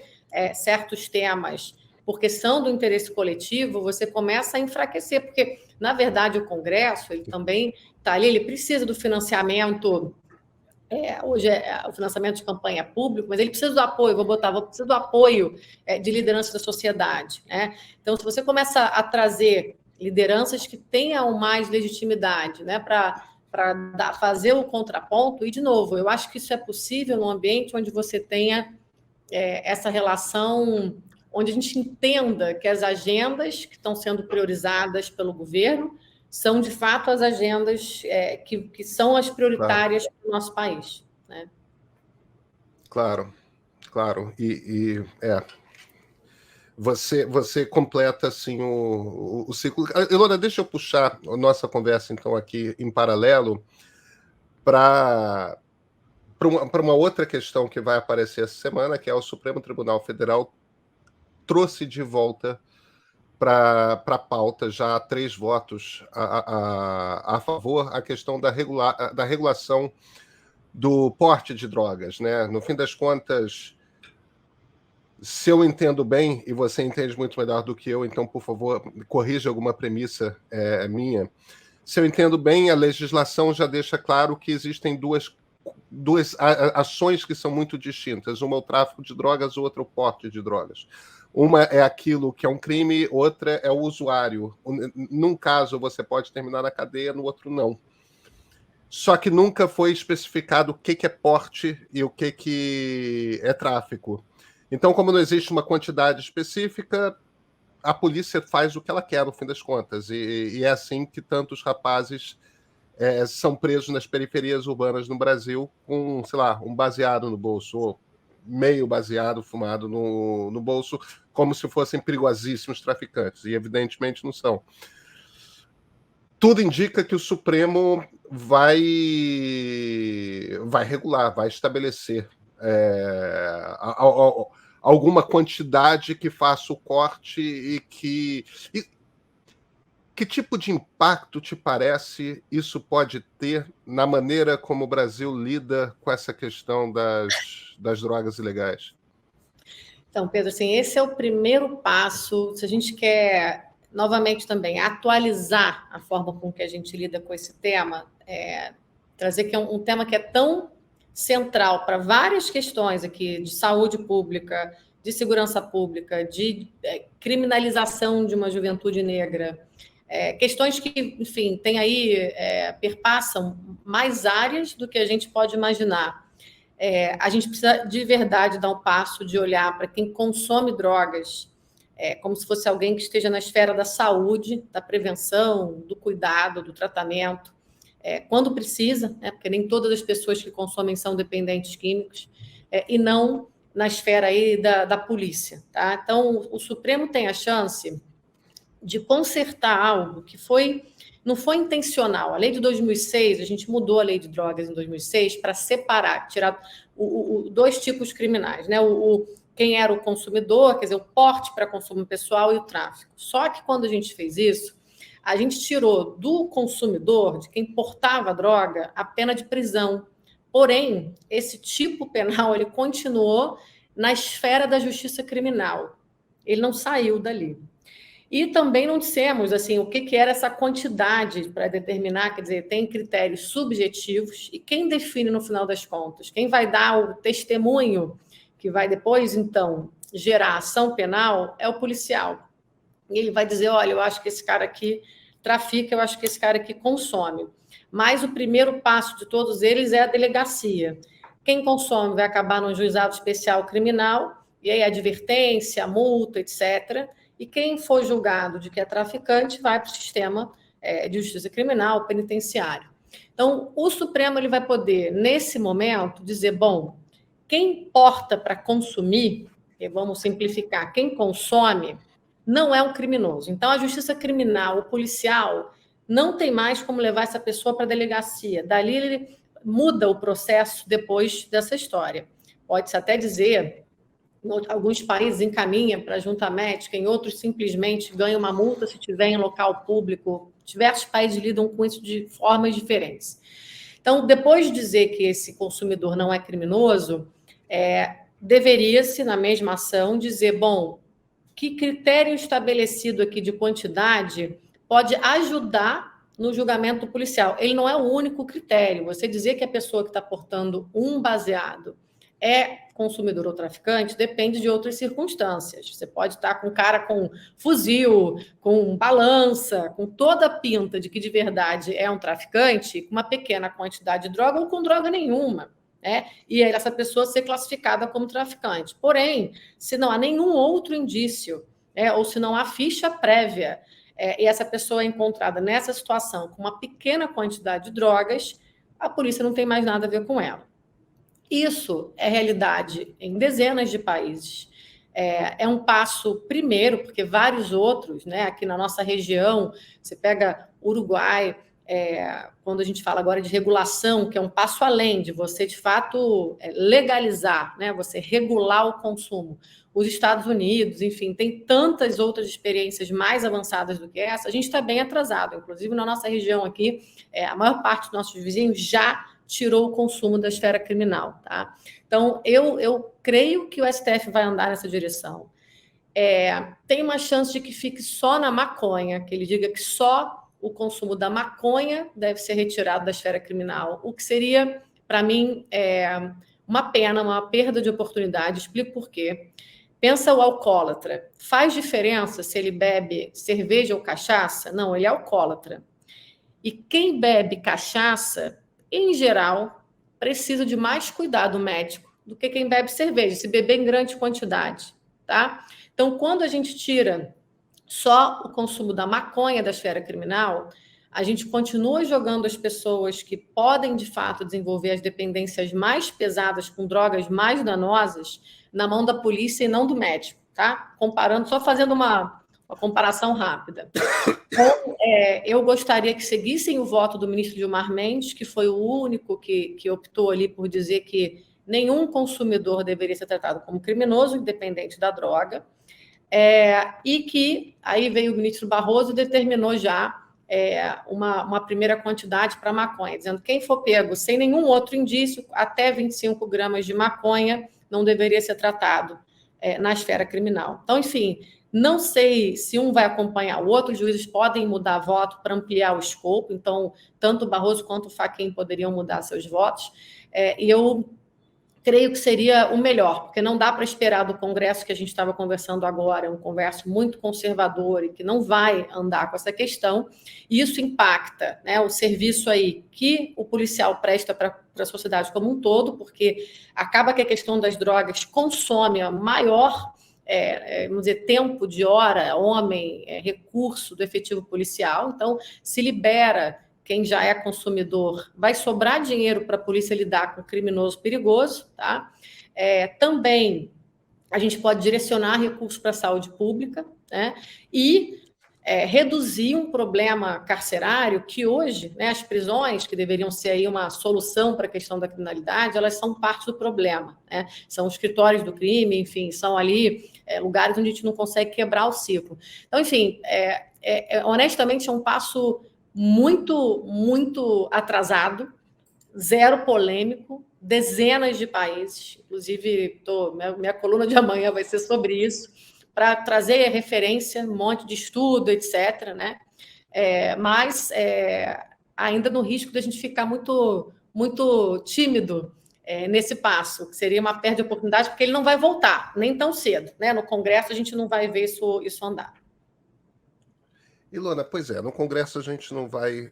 certos temas por questão do interesse coletivo, você começa a enfraquecer, porque, na verdade, o Congresso, ele também está ali, ele precisa do financiamento, hoje o financiamento de campanha público, mas ele precisa do apoio, precisa do apoio de liderança da sociedade, né? Então, se você começa a trazer lideranças que tenham mais legitimidade, né, para fazer o contraponto, e, de novo, eu acho que isso é possível num ambiente onde você tenha essa relação, onde a gente entenda que as agendas que estão sendo priorizadas pelo governo são, de fato, as agendas que são as prioritárias para o nosso país, né? Claro. Você completa assim o ciclo. Ilona, deixa eu puxar a nossa conversa, então, aqui em paralelo para uma outra questão que vai aparecer essa semana, que é o Supremo Tribunal Federal trouxe de volta para a pauta, já 3 votos a favor, a questão da regulação do porte de drogas, né? No fim das contas, se eu entendo bem, e você entende muito melhor do que eu, então, por favor, corrija alguma premissa minha. Se eu entendo bem, a legislação já deixa claro que existem duas ações que são muito distintas. Uma é o tráfico de drogas, outra é o porte de drogas. Uma é aquilo que é um crime, outra é o usuário. Num caso, você pode terminar na cadeia, no outro, não. Só que nunca foi especificado o que é porte e o que é tráfico. Então, como não existe uma quantidade específica, a polícia faz o que ela quer, no fim das contas. E é assim que tantos rapazes são presos nas periferias urbanas no Brasil com, sei lá, um baseado no bolso, ou meio baseado fumado no bolso, como se fossem perigosíssimos traficantes. E, evidentemente, não são. Tudo indica que o Supremo vai regular, vai estabelecer alguma quantidade que faça o corte e que tipo de impacto te parece isso pode ter na maneira como o Brasil lida com essa questão das drogas ilegais? Então, Pedro, assim, esse é o primeiro passo. Se a gente quer, novamente, também atualizar a forma com que a gente lida com esse tema, trazer que é um tema que é tão central para várias questões aqui de saúde pública, de segurança pública, de criminalização de uma juventude negra, questões que, enfim, tem aí, perpassam mais áreas do que a gente pode imaginar. A gente precisa, de verdade, dar um passo de olhar para quem consome drogas como se fosse alguém que esteja na esfera da saúde, da prevenção, do cuidado, do tratamento, quando precisa, né, porque nem todas as pessoas que consomem são dependentes químicos, e não na esfera aí da polícia. Tá? Então, o Supremo tem a chance de consertar algo que não foi intencional. A lei de 2006, a gente mudou a lei de drogas em 2006 para separar, tirar dois tipos criminais, né? Quem era o consumidor, quer dizer, o porte para consumo pessoal e o tráfico. Só que quando a gente fez isso, a gente tirou do consumidor, de quem portava a droga, a pena de prisão. Porém, esse tipo penal ele continuou na esfera da justiça criminal. Ele não saiu dali. E também não dissemos assim, o que era essa quantidade para determinar, quer dizer, tem critérios subjetivos, e quem define no final das contas, quem vai dar o testemunho, que vai depois, então, gerar ação penal, é o policial. E ele vai dizer, olha, eu acho que esse cara aqui trafica, eu acho que esse cara aqui consome. Mas o primeiro passo de todos eles é a delegacia. Quem consome vai acabar no juizado especial criminal, e aí a advertência, a multa, etc., e quem for julgado de que é traficante vai para o sistema de justiça criminal, penitenciário. Então, o Supremo ele vai poder, nesse momento, dizer, bom, quem porta para consumir, e vamos simplificar, quem consome, não é um criminoso. Então, a justiça criminal, o policial, não tem mais como levar essa pessoa para a delegacia. Dali, ele muda o processo depois dessa história. Pode-se até dizer... Em alguns países encaminha para a junta médica, em outros simplesmente ganha uma multa se estiver em local público. Diversos países lidam com isso de formas diferentes. Então, depois de dizer que esse consumidor não é criminoso, deveria-se, na mesma ação, dizer, bom, que critério estabelecido aqui de quantidade pode ajudar no julgamento policial? Ele não é o único critério. Você dizer que a pessoa que está portando um baseado é consumidor ou traficante depende de outras circunstâncias. Você pode estar com um cara com fuzil, com balança, com toda a pinta de que de verdade é um traficante, com uma pequena quantidade de droga ou com droga nenhuma, né? E essa pessoa ser classificada como traficante. Porém, se não há nenhum outro indício, ou se não há ficha prévia, e essa pessoa é encontrada nessa situação com uma pequena quantidade de drogas, a polícia não tem mais nada a ver com ela. Isso é realidade em dezenas de países. É um passo primeiro, porque vários outros, né, aqui na nossa região, você pega Uruguai, quando a gente fala agora de regulação, que é um passo além de você, de fato, legalizar, né, você regular o consumo. Os Estados Unidos, enfim, tem tantas outras experiências mais avançadas do que essa, a gente está bem atrasado. Inclusive, na nossa região aqui, a maior parte dos nossos vizinhos já tirou o consumo da esfera criminal. Tá? Então, eu creio que o STF vai andar nessa direção. Tem uma chance de que fique só na maconha, que ele diga que só o consumo da maconha deve ser retirado da esfera criminal, o que seria, para mim, uma pena, uma perda de oportunidade. Explico por quê. Pensa o alcoólatra. Faz diferença se ele bebe cerveja ou cachaça? Não, ele é alcoólatra. E quem bebe cachaça, em geral, precisa de mais cuidado médico do que quem bebe cerveja, se beber em grande quantidade, tá? Então, quando a gente tira só o consumo da maconha da esfera criminal, a gente continua jogando as pessoas que podem, de fato, desenvolver as dependências mais pesadas com drogas mais danosas na mão da polícia e não do médico, tá? Comparando, só fazendo uma comparação rápida. Então, eu gostaria que seguissem o voto do ministro Gilmar Mendes, que foi o único que optou ali por dizer que nenhum consumidor deveria ser tratado como criminoso, independente da droga, e que aí veio o ministro Barroso e determinou já uma primeira quantidade para maconha, dizendo que quem for pego sem nenhum outro indício, até 25 gramas de maconha, não deveria ser tratado na esfera criminal. Então, enfim, não sei se um vai acompanhar o outro, os juízes podem mudar voto para ampliar o escopo, então, tanto o Barroso quanto o Fachin poderiam mudar seus votos, e eu creio que seria o melhor, porque não dá para esperar do Congresso que a gente estava conversando agora, é um Congresso muito conservador e que não vai andar com essa questão, e isso impacta, né, o serviço aí que o policial presta para a sociedade como um todo, porque acaba que a questão das drogas consome a maior vamos dizer, tempo de hora, homem, recurso do efetivo policial. Então, se libera quem já é consumidor, vai sobrar dinheiro para a polícia lidar com criminoso perigoso. Tá? Também a gente pode direcionar recursos para a saúde pública, né? E reduzir um problema carcerário que hoje, né, as prisões, que deveriam ser aí uma solução para a questão da criminalidade, elas são parte do problema, né? São os escritórios do crime, enfim, são ali lugares onde a gente não consegue quebrar o ciclo. Então, enfim, honestamente, é um passo muito, muito atrasado, zero polêmico, dezenas de países, inclusive minha coluna de amanhã vai ser sobre isso, para trazer referência, um monte de estudo, etc., né? Mas ainda no risco de a gente ficar muito, muito tímido nesse passo, que seria uma perda de oportunidade, porque ele não vai voltar, nem tão cedo, né? No Congresso a gente não vai ver isso andar. Ilona, pois no Congresso a gente não vai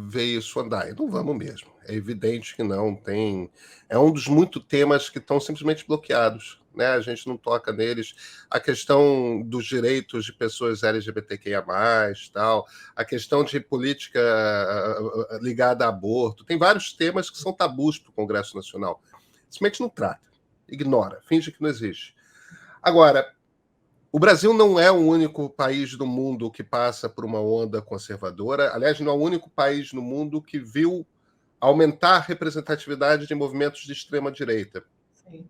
ver isso andar, e não vamos mesmo. É evidente que não tem. É um dos muitos temas que estão simplesmente bloqueados, né? A gente não toca neles. A questão dos direitos de pessoas LGBTQIA+, tal, a questão de política ligada a aborto, tem vários temas que são tabus para o Congresso Nacional. Simplesmente não trata, ignora, finge que não existe. Agora, o Brasil não é o único país do mundo que passa por uma onda conservadora. Aliás, não é o único país no mundo que viu aumentar a representatividade de movimentos de extrema-direita. Sim.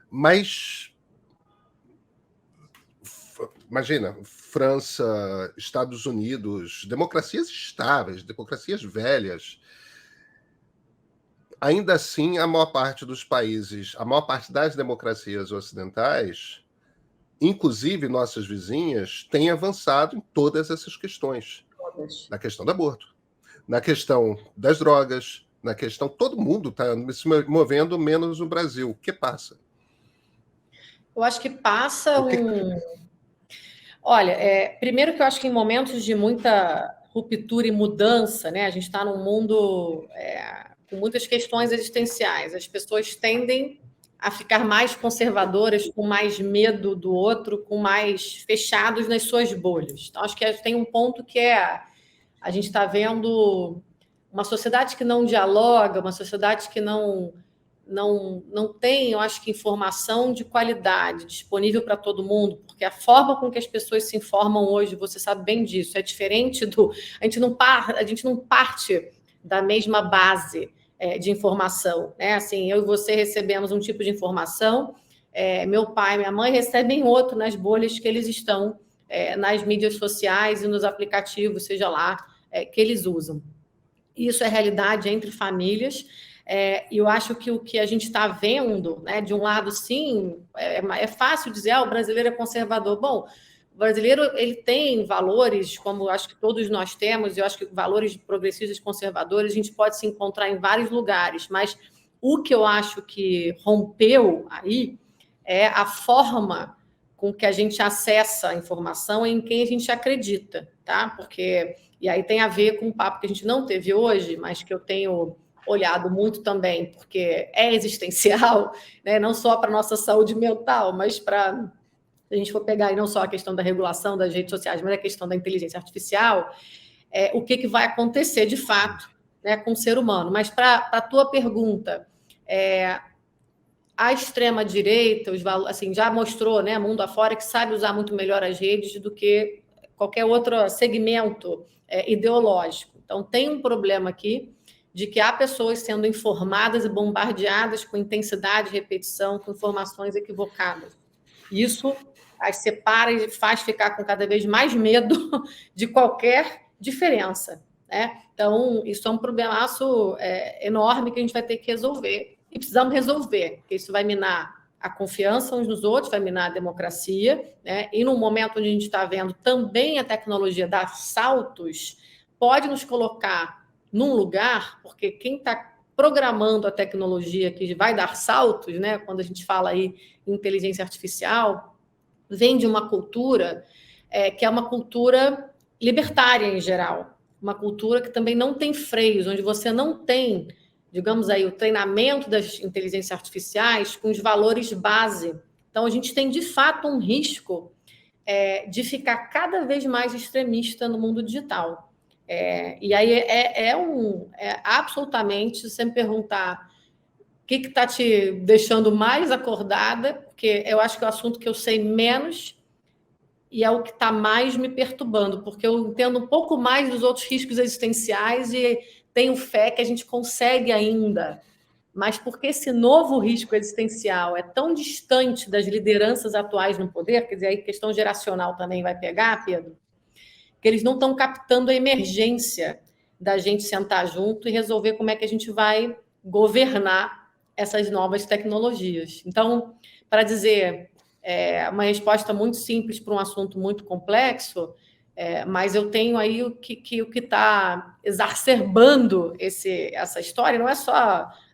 Mas, imagina, França, Estados Unidos, democracias estáveis, democracias velhas. ainda assim, a maior parte dos países, a maior parte das democracias ocidentais, inclusive nossas vizinhas, tem avançado em todas essas questões. Na questão do aborto, na questão das drogas, na questão... Todo mundo está se movendo, menos o Brasil. O que passa? Eu acho que passa Olha, primeiro que eu acho que em momentos de muita ruptura e mudança, né, a gente está num mundo com muitas questões existenciais. As pessoas tendem a ficar mais conservadoras, com mais medo do outro, com mais fechados nas suas bolhas. Então, acho que tem um ponto que a gente está vendo uma sociedade que não dialoga, uma sociedade que não tem, eu acho que, informação de qualidade disponível para todo mundo, porque a forma com que as pessoas se informam hoje, você sabe bem disso, é diferente do... A gente não parte da mesma base de informação, né? Assim, eu e você recebemos um tipo de informação, meu pai e minha mãe recebem outro nas bolhas que eles estão, nas mídias sociais e nos aplicativos, seja lá, que eles usam. Isso é realidade entre famílias, e eu acho que o que a gente está vendo, né, de um lado, sim, é fácil dizer, o brasileiro é conservador. Bom, o brasileiro ele tem valores, como acho que todos nós temos, e eu acho que valores progressistas e conservadores a gente pode se encontrar em vários lugares, mas o que eu acho que rompeu aí é a forma com que a gente acessa a informação e em quem a gente acredita, tá? Porque... E aí tem a ver com um papo que a gente não teve hoje, mas que eu tenho olhado muito também, porque é existencial, né? Não só para a nossa saúde mental, mas para... Se a gente for pegar aí não só a questão da regulação das redes sociais, mas a questão da inteligência artificial, o que vai acontecer de fato, né, com o ser humano. Mas para a tua pergunta, a extrema-direita, assim, já mostrou, né, mundo afora, que sabe usar muito melhor as redes do que qualquer outro segmento ideológico. Então, tem um problema aqui de que há pessoas sendo informadas e bombardeadas com intensidade e repetição, com informações equivocadas. Isso as separa e faz ficar com cada vez mais medo de qualquer diferença, né? Então, isso é um problemaço enorme que a gente vai ter que resolver. E precisamos resolver, porque isso vai minar a confiança uns nos outros, vai minar a democracia, né? E num momento onde a gente está vendo também a tecnologia dar saltos, pode nos colocar num lugar, porque quem está programando a tecnologia que vai dar saltos, né? Quando a gente fala aí em inteligência artificial, vem de uma cultura que é uma cultura libertária em geral, uma cultura que também não tem freios, onde você não tem, digamos aí, o treinamento das inteligências artificiais com os valores base. Então, a gente tem, de fato, um risco de ficar cada vez mais extremista no mundo digital. E aí absolutamente, se você me perguntar o que está te deixando mais acordada, porque eu acho que é o assunto que eu sei menos e é o que está mais me perturbando, porque eu entendo um pouco mais dos outros riscos existenciais e tenho fé que a gente consegue ainda. Mas porque esse novo risco existencial é tão distante das lideranças atuais no poder, quer dizer, aí questão geracional também vai pegar, Pedro, que eles não estão captando a emergência da gente sentar junto e resolver como é que a gente vai governar essas novas tecnologias. Então, para dizer uma resposta muito simples para um assunto muito complexo, mas eu tenho aí o que está exacerbando essa história, não é só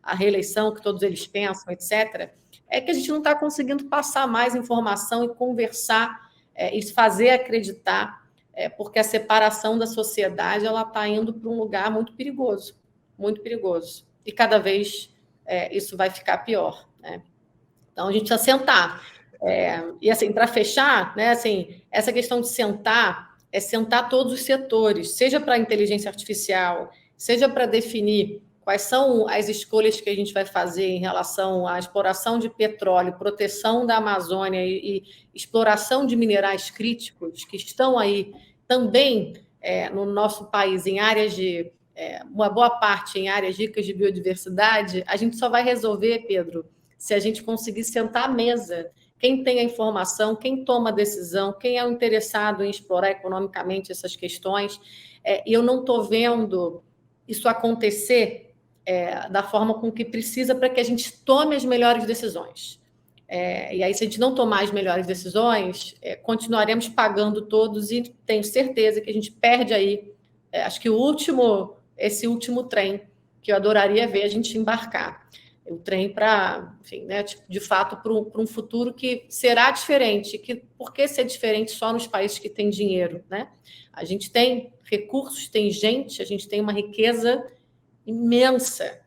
a reeleição que todos eles pensam, etc., é que a gente não está conseguindo passar mais informação e conversar e fazer acreditar, porque a separação da sociedade ela está indo para um lugar muito perigoso, e cada vez isso vai ficar pior, né? Então a gente precisa sentar. E assim, para fechar, né, assim, essa questão de sentar é sentar todos os setores, seja para a inteligência artificial, seja para definir quais são as escolhas que a gente vai fazer em relação à exploração de petróleo, proteção da Amazônia e exploração de minerais críticos que estão aí também no nosso país, em áreas de... uma boa parte em áreas ricas de biodiversidade. A gente só vai resolver, Pedro, se a gente conseguir sentar à mesa. Quem tem a informação, quem toma a decisão, quem é o interessado em explorar economicamente essas questões. E eu não estou vendo isso acontecer da forma com que precisa para que a gente tome as melhores decisões. E aí, se a gente não tomar as melhores decisões, continuaremos pagando todos e tenho certeza que a gente perde aí, acho que esse último trem que eu adoraria ver a gente embarcar. O trem para, enfim, né, de fato, para um futuro que será diferente. Por que ser diferente só nos países que têm dinheiro, né? A gente tem recursos, tem gente, a gente tem uma riqueza imensa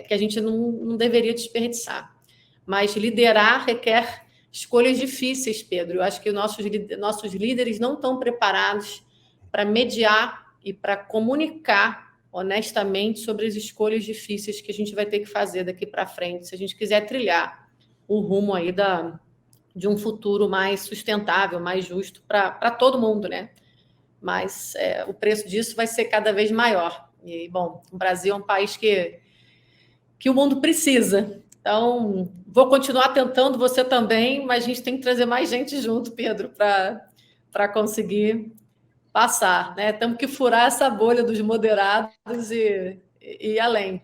que a gente não deveria desperdiçar. Mas liderar requer escolhas difíceis, Pedro. Eu acho que nossos líderes não estão preparados para mediar e para comunicar honestamente sobre as escolhas difíceis que a gente vai ter que fazer daqui para frente, se a gente quiser trilhar o rumo aí de um futuro mais sustentável, mais justo para todo mundo, né? Mas o preço disso vai ser cada vez maior. E, bom, o Brasil é um país que o mundo precisa. Então, vou continuar tentando, você também, mas a gente tem que trazer mais gente junto, Pedro, para conseguir passar, né? Temos que furar essa bolha dos moderados e ir além.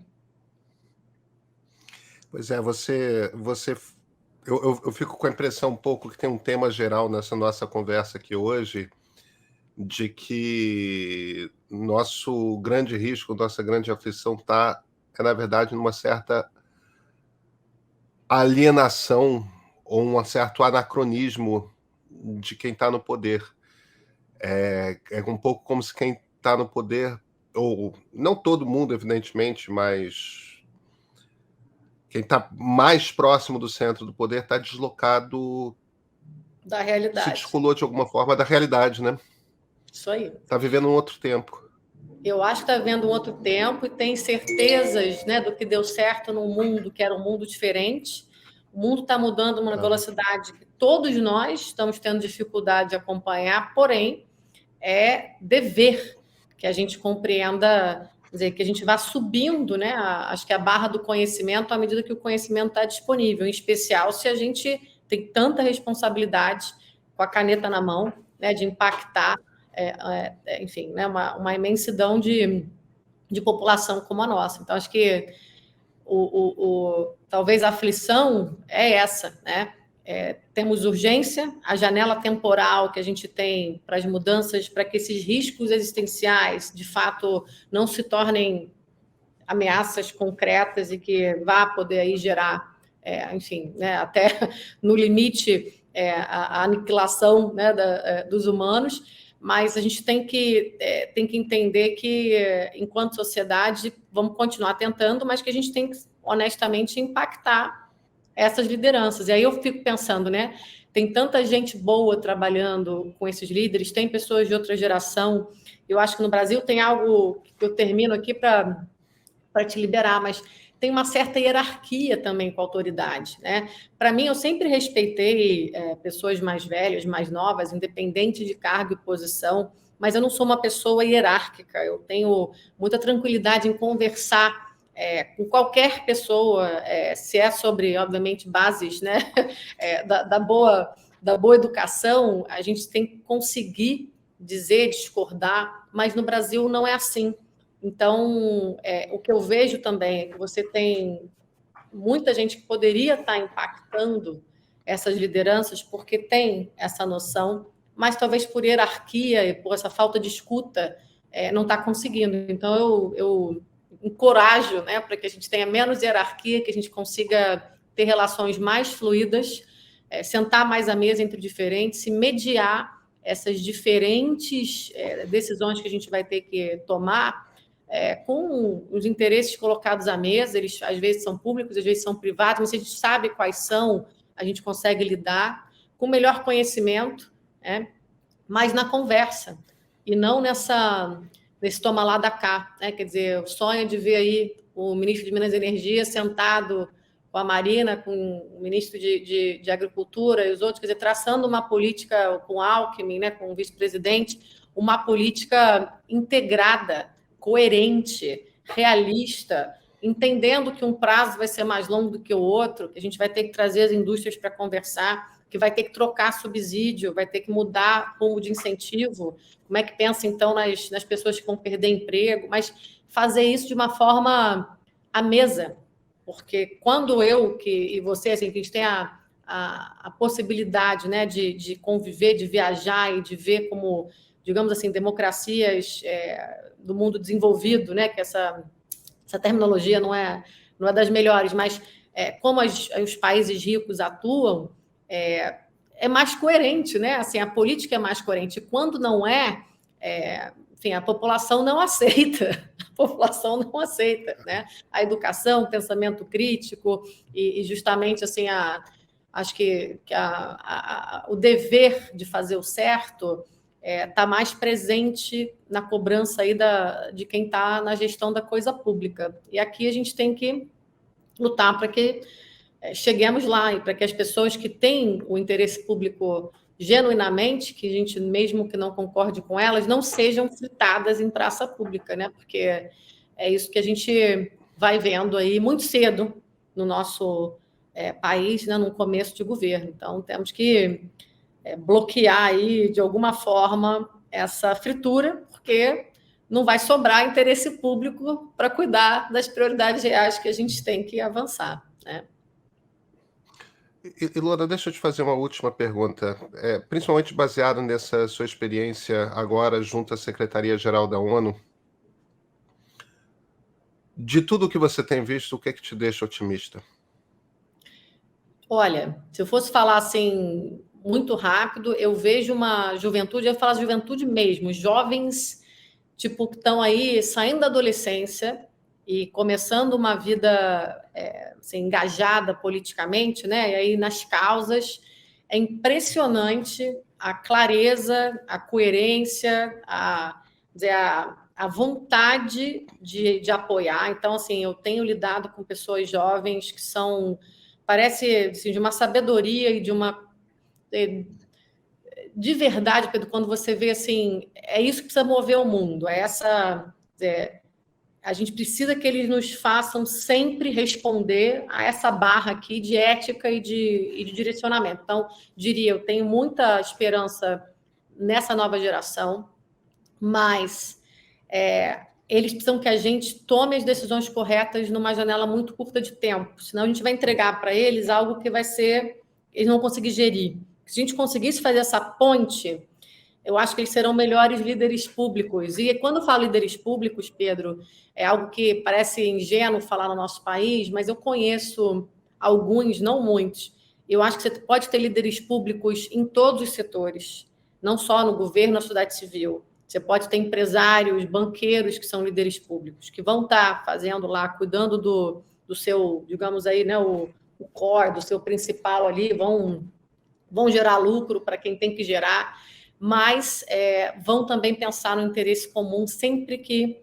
Pois é, eu fico com a impressão um pouco que tem um tema geral nessa nossa conversa aqui hoje, de que nosso grande risco, nossa grande aflição na verdade, numa certa alienação ou um certo anacronismo de quem está no poder. É um pouco como se quem está no poder, ou não todo mundo, evidentemente, mas quem está mais próximo do centro do poder está deslocado da realidade. Se descolou de alguma forma da realidade, né? Isso aí. Está vivendo um outro tempo. Eu acho que está vivendo um outro tempo e tem certezas, né, do que deu certo no mundo, que era um mundo diferente. O mundo está mudando uma velocidade que todos nós estamos tendo dificuldade de acompanhar, porém, é dever que a gente compreenda, quer dizer, que a gente vá subindo, né? Acho que a barra do conhecimento à medida que o conhecimento está disponível, em especial se a gente tem tanta responsabilidade com a caneta na mão, né, de impactar, enfim, né, uma imensidão de população como a nossa. Então, acho que talvez a aflição é essa, né? Temos urgência, a janela temporal que a gente tem para as mudanças, para que esses riscos existenciais, de fato, não se tornem ameaças concretas e que vá poder aí gerar, enfim, né, até no limite a aniquilação, né, dos humanos, mas a gente tem que entender que, enquanto sociedade, vamos continuar tentando, mas que a gente tem que, honestamente, impactar essas lideranças. E aí eu fico pensando, né? Tem tanta gente boa trabalhando com esses líderes, tem pessoas de outra geração. Eu acho que no Brasil tem algo que eu termino aqui para te liberar, mas tem uma certa hierarquia também com a autoridade, né? Para mim, eu sempre respeitei pessoas mais velhas, mais novas, independente de cargo e posição, mas eu não sou uma pessoa hierárquica. Eu tenho muita tranquilidade em conversar com qualquer pessoa, se é sobre, obviamente, bases, né, da boa educação, a gente tem que conseguir dizer, discordar, mas no Brasil não é assim. Então, o que eu vejo também é que você tem muita gente que poderia estar impactando essas lideranças porque tem essa noção, mas talvez por hierarquia e por essa falta de escuta não está conseguindo. Então, eu encorajo, né, para que a gente tenha menos hierarquia, que a gente consiga ter relações mais fluidas, sentar mais à mesa entre diferentes, e mediar essas diferentes decisões que a gente vai ter que tomar com os interesses colocados à mesa. Eles às vezes são públicos, às vezes são privados, mas se a gente sabe quais são, a gente consegue lidar com melhor conhecimento, mas na conversa, e não nesse toma lá da cá, né? Quer dizer, o sonho de ver aí o ministro de Minas e Energia sentado com a Marina, com o ministro de Agricultura e os outros, quer dizer, traçando uma política com Alckmin, né, com o vice-presidente, uma política integrada, coerente, realista, entendendo que um prazo vai ser mais longo do que o outro, que a gente vai ter que trazer as indústrias para conversar, que vai ter que trocar subsídio, vai ter que mudar rumo de incentivo. Como é que pensa, então, nas pessoas que vão perder emprego? Mas fazer isso de uma forma à mesa, porque quando eu e você, assim, que a gente tem a possibilidade, né, de conviver, de viajar e de ver como, digamos assim, democracias do mundo desenvolvido, né, que essa terminologia não é das melhores, mas como os países ricos atuam, é mais coerente, né? Assim, a política é mais coerente. Quando não enfim, a população não aceita. A população não aceita, né? A educação, o pensamento crítico e justamente assim acho que o dever de fazer o certo está mais presente na cobrança aí de quem está na gestão da coisa pública. E aqui a gente tem que lutar para que cheguemos lá e para que as pessoas que têm o interesse público genuinamente, que a gente, mesmo que não concorde com elas, não sejam fritadas em praça pública, né? Porque é isso que a gente vai vendo aí muito cedo no nosso país, né? No começo de governo. Então, temos que bloquear aí, de alguma forma, essa fritura, porque não vai sobrar interesse público para cuidar das prioridades reais que a gente tem que avançar, né? Ilona, deixa eu te fazer uma última pergunta, principalmente baseado nessa sua experiência agora junto à Secretaria-Geral da ONU. De tudo que você tem visto, o que é que te deixa otimista? Olha, se eu fosse falar assim muito rápido, eu vejo uma juventude, eu falo juventude mesmo, jovens tipo que estão aí saindo da adolescência e começando uma vida assim, engajada politicamente, né? E aí nas causas é impressionante a clareza, a coerência, a vontade de apoiar. Então, assim, eu tenho lidado com pessoas jovens que parece assim, de uma sabedoria e de uma de verdade, Pedro, quando você vê assim, é isso que precisa mover o mundo, a gente precisa que eles nos façam sempre responder a essa barra aqui de ética e de direcionamento. Então, diria, eu tenho muita esperança nessa nova geração, mas eles precisam que a gente tome as decisões corretas numa janela muito curta de tempo, senão a gente vai entregar para eles algo que eles não vão conseguir gerir. Se a gente conseguisse fazer essa ponte, eu acho que eles serão melhores líderes públicos. E quando eu falo líderes públicos, Pedro, é algo que parece ingênuo falar no nosso país, mas eu conheço alguns, não muitos. Eu acho que você pode ter líderes públicos em todos os setores, não só no governo, na sociedade civil. Você pode ter empresários, banqueiros que são líderes públicos, que vão estar fazendo lá, cuidando do seu, digamos aí, né, o core, do seu principal ali, vão gerar lucro para quem tem que gerar, mas vão também pensar no interesse comum sempre que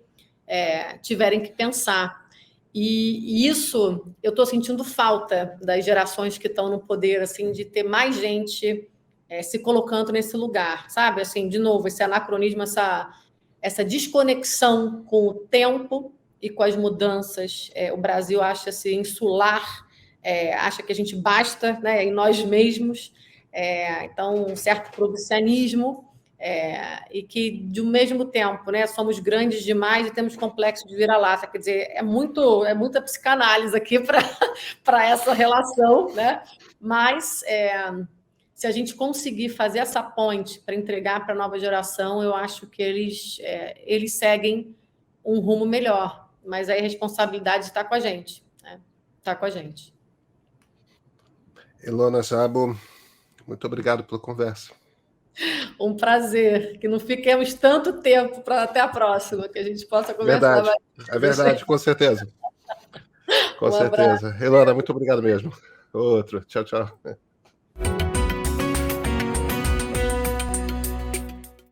tiverem que pensar. E isso eu estou sentindo falta das gerações que estão no poder, assim, de ter mais gente se colocando nesse lugar, sabe? Assim, de novo, esse anacronismo, essa desconexão com o tempo e com as mudanças. O Brasil acha-se insular, acha que a gente basta, né, em nós mesmos. Então, um certo provincianismo, e que, de mesmo tempo, né, somos grandes demais e temos complexo de vira-lata. Quer dizer, é muita psicanálise aqui para essa relação, né? Mas se a gente conseguir fazer essa ponte para entregar para a nova geração, eu acho que eles seguem um rumo melhor. Mas aí a responsabilidade está com a gente, né? Está com a gente. Ilona Szabo, muito obrigado pela conversa. Um prazer. Que não fiquemos tanto tempo para até a próxima, que a gente possa conversar mais. É verdade, com certeza. Com certeza. Ilona, muito obrigado mesmo. Outro. Tchau, tchau.